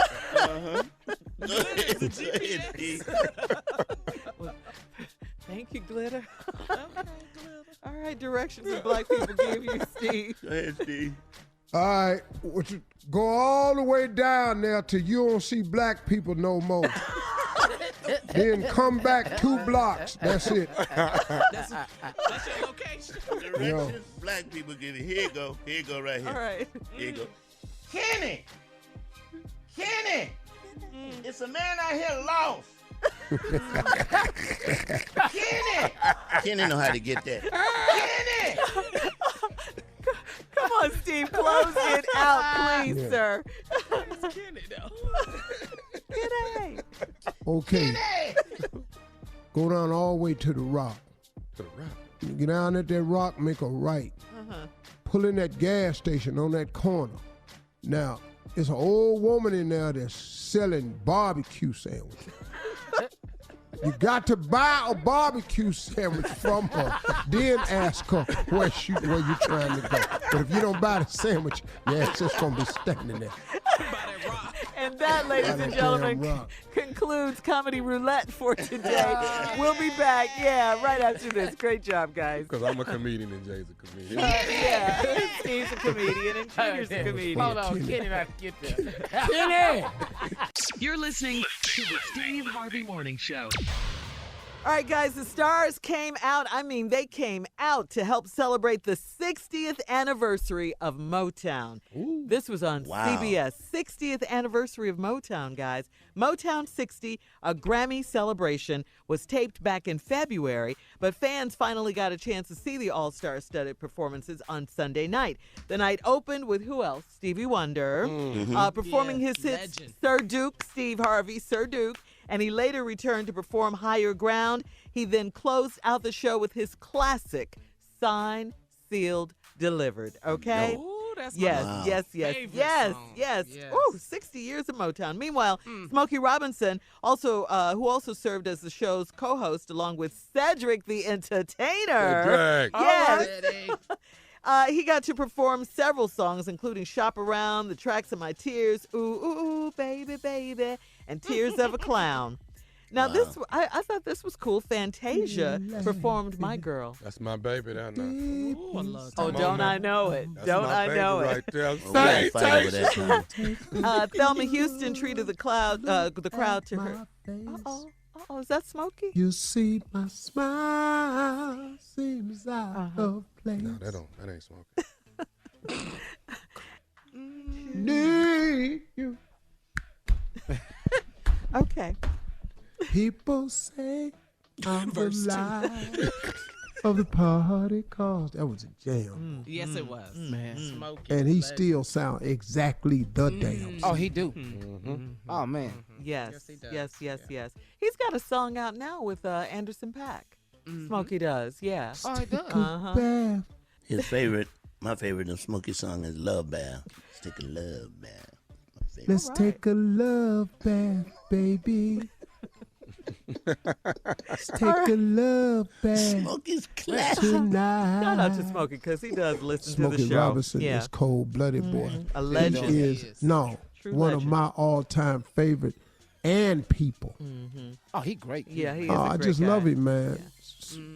Thank you, Glitter. Okay, Glitter. All right, directions that black people give you, Steve. Go ahead, Steve. All right, go all the way down there till you don't see black people no more. Then come back 2 blocks. That's it. That's your location. Directions black people give you. Here you go right here. All right. Here you go. Kenny! It's a man out here lost. Kenny know how to get that. Kenny! Come on, Steve. Close it out, please, sir. It's Kenny, though. Kenny. Okay. Go down all the way to the rock. To the rock. You get down at that rock, make a right. Pull in that gas station on that corner. Now, there's an old woman in there that's selling barbecue sandwiches. You got to buy a barbecue sandwich from her, then ask her where you trying to go. But if you don't buy the sandwich, your ass just gonna be standing there. And that, ladies and gentlemen, concludes Comedy Roulette for today. We'll be back, right after this. Great job, guys. Because I'm a comedian and Jay's a comedian. Yeah, Steve's a comedian and Junior's a comedian. Hold on, Kenny, not to get there. Kenny! You're listening to the Steve Harvey Morning Show. All right, guys, the stars came out. I mean, they came out to help celebrate the 60th anniversary of Motown. Ooh. This was on CBS. 60th anniversary of Motown, guys. Motown 60, a Grammy celebration, was taped back in February, but fans finally got a chance to see the all-star studded performances on Sunday night. The night opened with who else? Stevie Wonder, performing his hits, legend. Sir Duke, Steve Harvey, Sir Duke, and he later returned to perform Higher Ground. He then closed out the show with his classic, Signed, Sealed, Delivered. Okay? Ooh, that's yes, my yes. Yes. Ooh, 60 years of Motown. Meanwhile, Smokey Robinson, also who also served as the show's co-host along with Cedric the Entertainer. Yes. He got to perform several songs, including Shop Around, The Tracks of My Tears, Ooh, Ooh, Ooh, Baby, Baby, and Tears of a Clown. Now, I thought this was cool. Fantasia performed My Girl. That's my baby down there. Ooh, I love that. Oh, don't I know it? That's don't my I baby know right it? there. Thelma Houston treated the crowd to her. Uh-oh, is that Smokey? You see my smile seems out of place. No, that ain't Smokey. Need you. Okay. People say I'm the life of the party cause. That was a jam. Yes, it was. Man. Smokey. And he still sound exactly the damn. Oh, he do. Oh, man. Yes, he does. yes. He's got a song out now with Anderson .Paak. Smokey does, yeah. Oh, he does. Bath. His favorite, my favorite of Smokey song is Love Bath. Let's take a love bath. Let's take a love bath, baby. Let's take a love bath. Smokey's classic. Tonight. Shout out to Smokey because he does listen to the Smokey show. Robinson is cold-blooded, boy. A legend. He is one legend. of my all-time favorite and people. Oh, he great. Yeah, he is I great just guy. love him, man.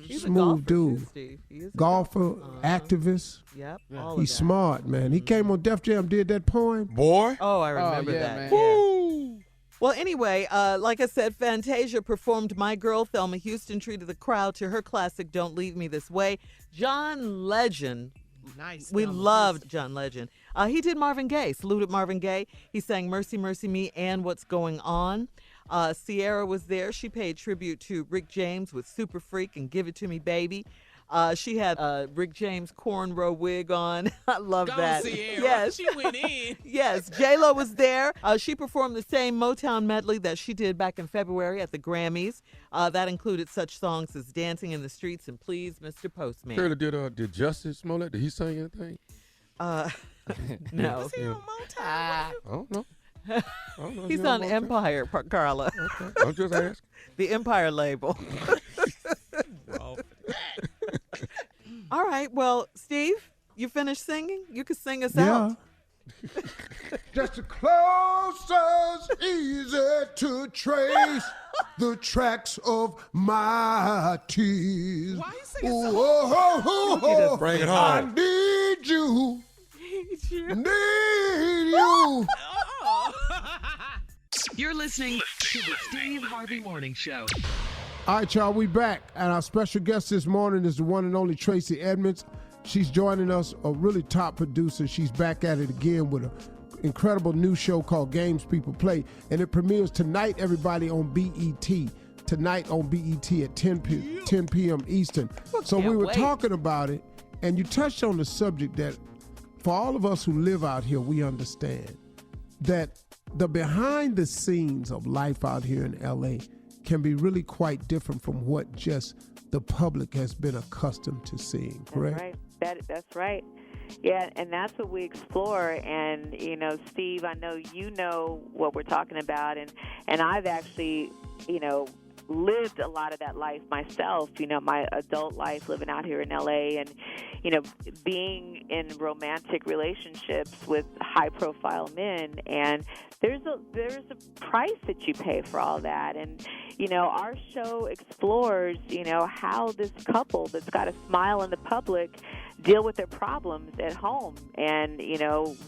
He's a Smooth golfer, dude. too, Steve. He is a Golfer, activist. Yep, all of He's that. smart, man. He came on Def Jam, did that poem. Boy. Oh, I remember that. Man. Yeah. Well, anyway, like I said, Fantasia performed My Girl. Thelma Houston treated the crowd to her classic, Don't Leave Me This Way. John Legend. Nice. We Thelma loved Houston. John Legend. He did Marvin Gaye, saluted Marvin Gaye. He sang Mercy, Mercy Me and What's Going On. Ciara was there. She paid tribute to Rick James with Super Freak and Give It To Me Baby. She had Rick James cornrow wig on. I love that. Ciara. Yes. She went in. Yes, J-Lo was there. She performed the same Motown medley that she did back in February at the Grammys. That included such songs as Dancing in the Streets and Please, Mr. Postman. Shirley did Justice Smollett, did he sing anything? No. Was he on Motown? I don't know. He's on Empire, Carla. Okay. I'm just asking. The Empire label. All right. Well, Steve, you finished singing? You can sing us out. Just the closest easy to trace the tracks of my tears. Why you singing so Oh, Bring it I home. need you. Need you. Oh. You're listening to the Steve Harvey Morning Show. All right, y'all, we back. And our special guest this morning is the one and only Tracey Edmonds. She's joining us, a really top producer. She's back at it again with an incredible new show called Games People Play. And it premieres tonight, everybody, on BET. Tonight on BET at 10 p.m. Eastern. So we were talking about it, and you touched on the subject that for all of us who live out here, we understand that the behind the scenes of life out here in L.A. can be really quite different from what just the public has been accustomed to seeing, correct? That's right. That's right. Yeah, and that's what we explore. And, you know, Steve, I know you know what we're talking about. And I've actually, you know, lived a lot of that life myself, you know, my adult life living out here in L.A. and, you know, being in romantic relationships with high-profile men. And there's a price that you pay for all that. And, you know, our show explores, you know, how this couple that's got a smile in the public deal with their problems at home, and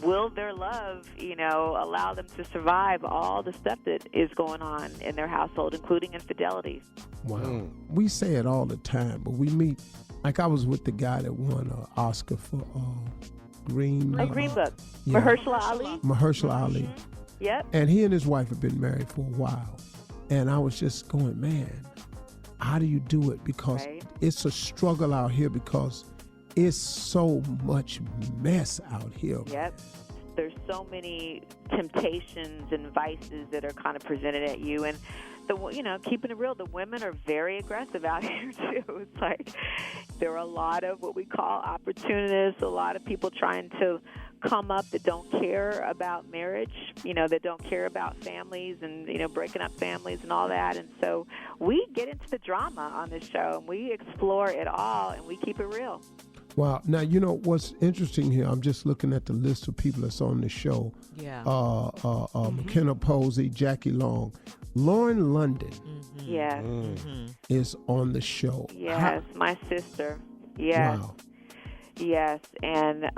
will their love allow them to survive all the stuff that is going on in their household, including infidelity. Wow. We say it all the time, but we meet, like I was with the guy that won an Oscar for Green Book. Yeah. Mahershala Ali. Mahershala Ali. Yep. And he and his wife have been married for a while. And I was just going, man, how do you do it? Because it's a struggle out here because it's so much mess out here. Yep. There's so many temptations and vices that are kind of presented at you. And, keeping it real, the women are very aggressive out here, too. It's like there are a lot of what we call opportunists, a lot of people trying to come up that don't care about marriage, that don't care about families and, breaking up families and all that. And so we get into the drama on this show, and we explore it all, and we keep it real. Wow. Now, what's interesting here, I'm just looking at the list of people that's on the show. Yeah. McKenna Posey, Jackie Long. Lauren London Yes. is on the show. Yes, my sister. Yes. Wow. Yes, and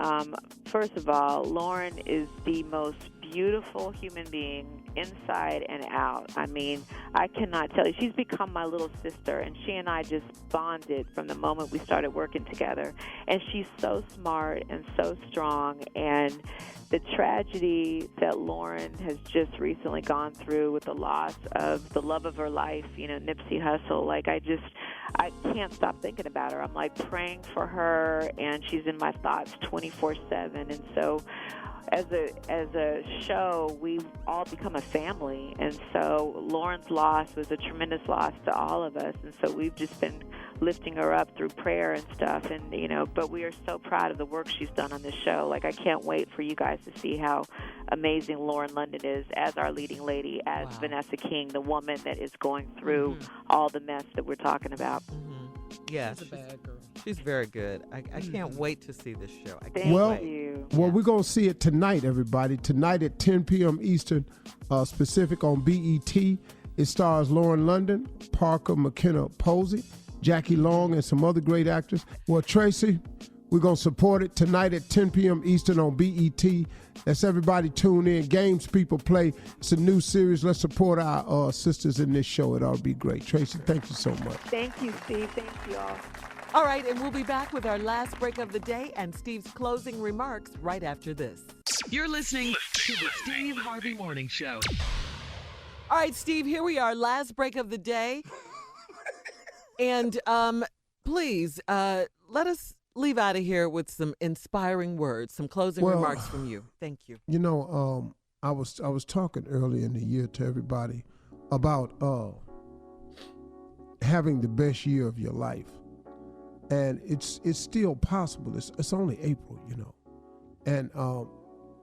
first of all, Lauren is the most beautiful human being inside and out. I mean, I cannot tell you. She's become my little sister, and she and I just bonded from the moment we started working together. And she's so smart and so strong, and the tragedy that Lauren has just recently gone through with the loss of the love of her life, Nipsey Hussle, I can't stop thinking about her. I'm praying for her, and she's in my thoughts 24/7. And so as a show, we've all become a family. And so Lauren's loss was a tremendous loss to all of us. And so we've just been lifting her up through prayer and stuff. And, but we are so proud of the work she's done on this show. I can't wait for you guys to see how amazing Lauren London is as our leading lady, as Vanessa King, the woman that is going through all the mess that we're talking about. Yeah, she's a bad girl. She's very good. I can't wait to see this show. Well, we're going to see it tonight, everybody. Tonight at 10 p.m. Eastern, specific on BET. It stars Lauren London, Parker McKenna Posey, Jackie Long, and some other great actors. Well, Tracy, we're going to support it tonight at 10 p.m. Eastern on BET. Let's everybody tune in. Games people play. It's a new series. Let's support our sisters in this show. It ought to be great. Tracy, thank you so much. Thank you, Steve. Thank you all. All right, and we'll be back with our last break of the day and Steve's closing remarks right after this. You're listening to the Steve Harvey Morning Show. All right, Steve, here we are, last break of the day. And please, let us leave out of here with some inspiring words, some closing remarks from you. Thank you. I was talking earlier in the year to everybody about having the best year of your life. And it's still possible. It's only April, and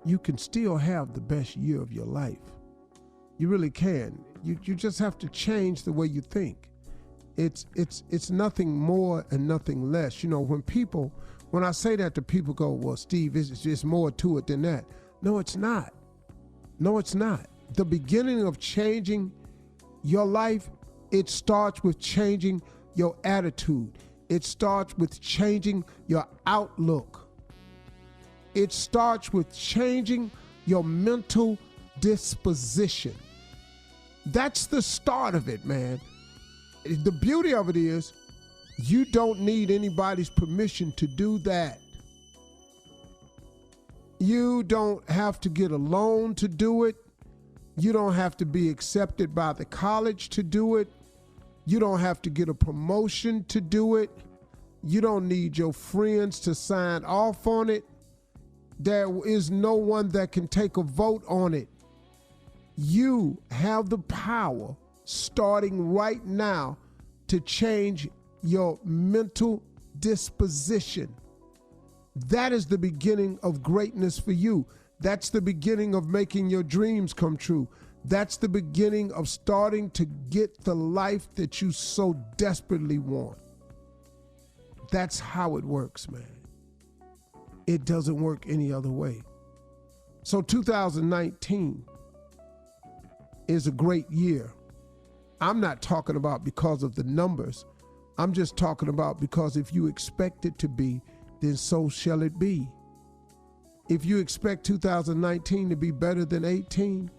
you can still have the best year of your life. You really can. You just have to change the way you think. It's nothing more and nothing less. When I say that to people, go, well, Steve, it's more to it than that. No, it's not. No, it's not. The beginning of changing your life, it starts with changing your attitude. It starts with changing your outlook. It starts with changing your mental disposition. That's the start of it, man. The beauty of it is you don't need anybody's permission to do that. You don't have to get a loan to do it. You don't have to be accepted by the college to do it. You don't have to get a promotion to do it. You don't need your friends to sign off on it. There is no one that can take a vote on it. You have the power starting right now to change your mental disposition. That is the beginning of greatness for you. That's the beginning of making your dreams come true. That's the beginning of starting to get the life that you so desperately want. That's how it works, man. It doesn't work any other way. So 2019 is a great year. I'm not talking about because of the numbers. I'm just talking about because if you expect it to be, then so shall it be. If you expect 2019 to be better than 18,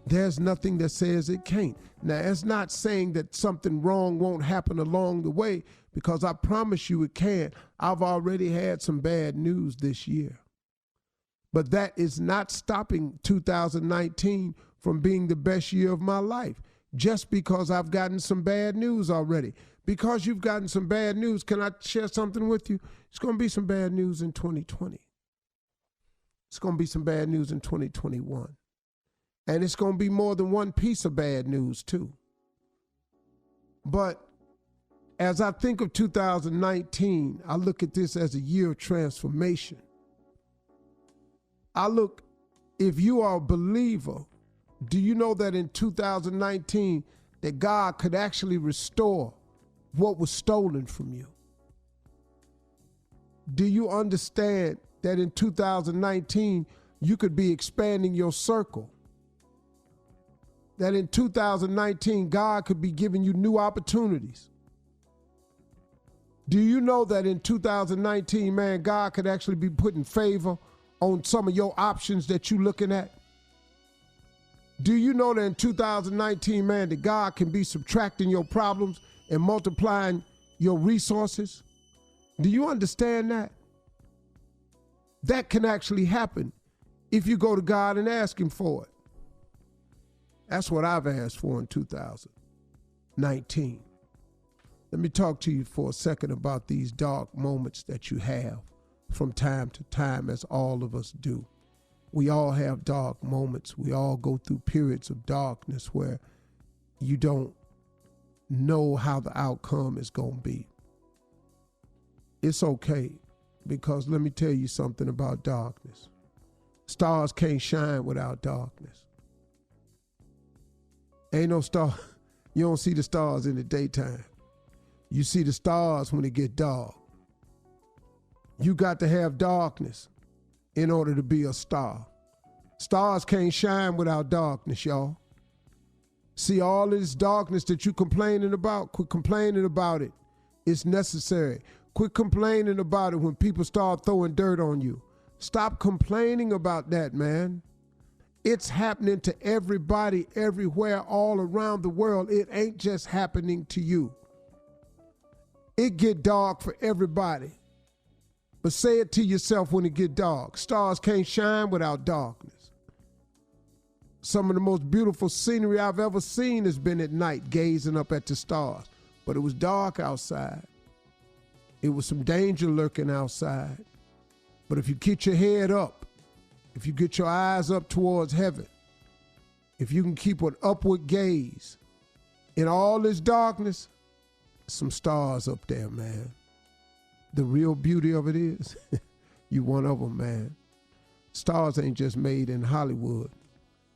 there's nothing that says it can't. Now, it's not saying that something wrong won't happen along the way, because I promise you it can. I've already had some bad news this year. But that is not stopping 2019 from being the best year of my life, just because I've gotten some bad news already. Because you've gotten some bad news, can I share something with you? It's going to be some bad news in 2020. It's going to be some bad news in 2021. And it's going to be more than one piece of bad news, too. But as I think of 2019, I look at this as a year of transformation. If you are a believer, do you know that in 2019 that God could actually restore what was stolen from you? Do you understand that in 2019 you could be expanding your circle? That in 2019 God could be giving you new opportunities? Do you know that in 2019, man, God could actually be putting favor on some of your options that you're looking at? Do you know that in 2019, man, that God can be subtracting your problems and multiplying your resources? Do you understand that? That can actually happen if you go to God and ask him for it. That's what I've asked for in 2019. Let me talk to you for a second about these dark moments that you have from time to time, as all of us do. We all have dark moments. We all go through periods of darkness where you don't know how the outcome is going to be. It's okay, because let me tell you something about darkness. Stars can't shine without darkness. Ain't no star. You don't see the stars in the daytime. You see the stars when it get dark. You got to have darkness in order to be a star. Stars can't shine without darkness, y'all. See, all this darkness that you complaining about, quit complaining about it. It's necessary. Quit complaining about it when people start throwing dirt on you. Stop complaining about that, man. It's happening to everybody, everywhere, all around the world. It ain't just happening to you. It get dark for everybody. But say it to yourself when it get dark. Stars can't shine without darkness. Some of the most beautiful scenery I've ever seen has been at night, gazing up at the stars. But it was dark outside. It was some danger lurking outside. But if you get your head up, if you get your eyes up towards heaven, if you can keep an upward gaze in all this darkness, some stars up there, man. The real beauty of it is, you one of them, man. Stars ain't just made in Hollywood.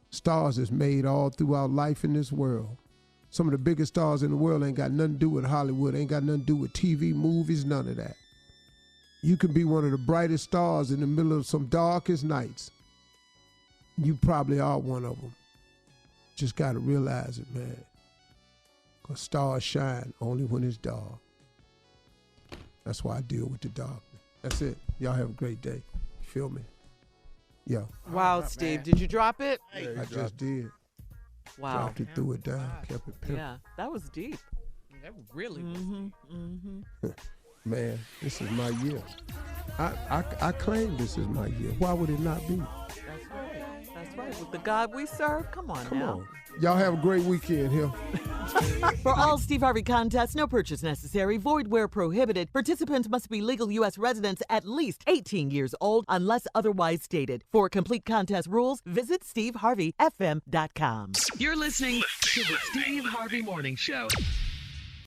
Stars is made all throughout life in this world. Some of the biggest stars in the world ain't got nothing to do with Hollywood, ain't got nothing to do with TV, movies, none of that. You can be one of the brightest stars in the middle of some darkest nights. You probably are one of them. Just got to realize it, man. Because stars shine only when it's dark. That's why I deal with the darkness. That's it. Y'all have a great day. You feel me? Yeah. Wow, Steve. Did you drop it? I just did. Wow. Dropped it, threw it down, kept it pimping. Yeah, that was deep. That really was deep. Man, this is my year. I claim this is my year. Why would it not be? That's right. That's right. With the God we serve, come on now. Y'all have a great weekend here. For all Steve Harvey contests, no purchase necessary, void where prohibited. Participants must be legal U.S. residents at least 18 years old unless otherwise stated. For complete contest rules, visit SteveHarveyFM.com. You're listening to the Steve Harvey Morning Show.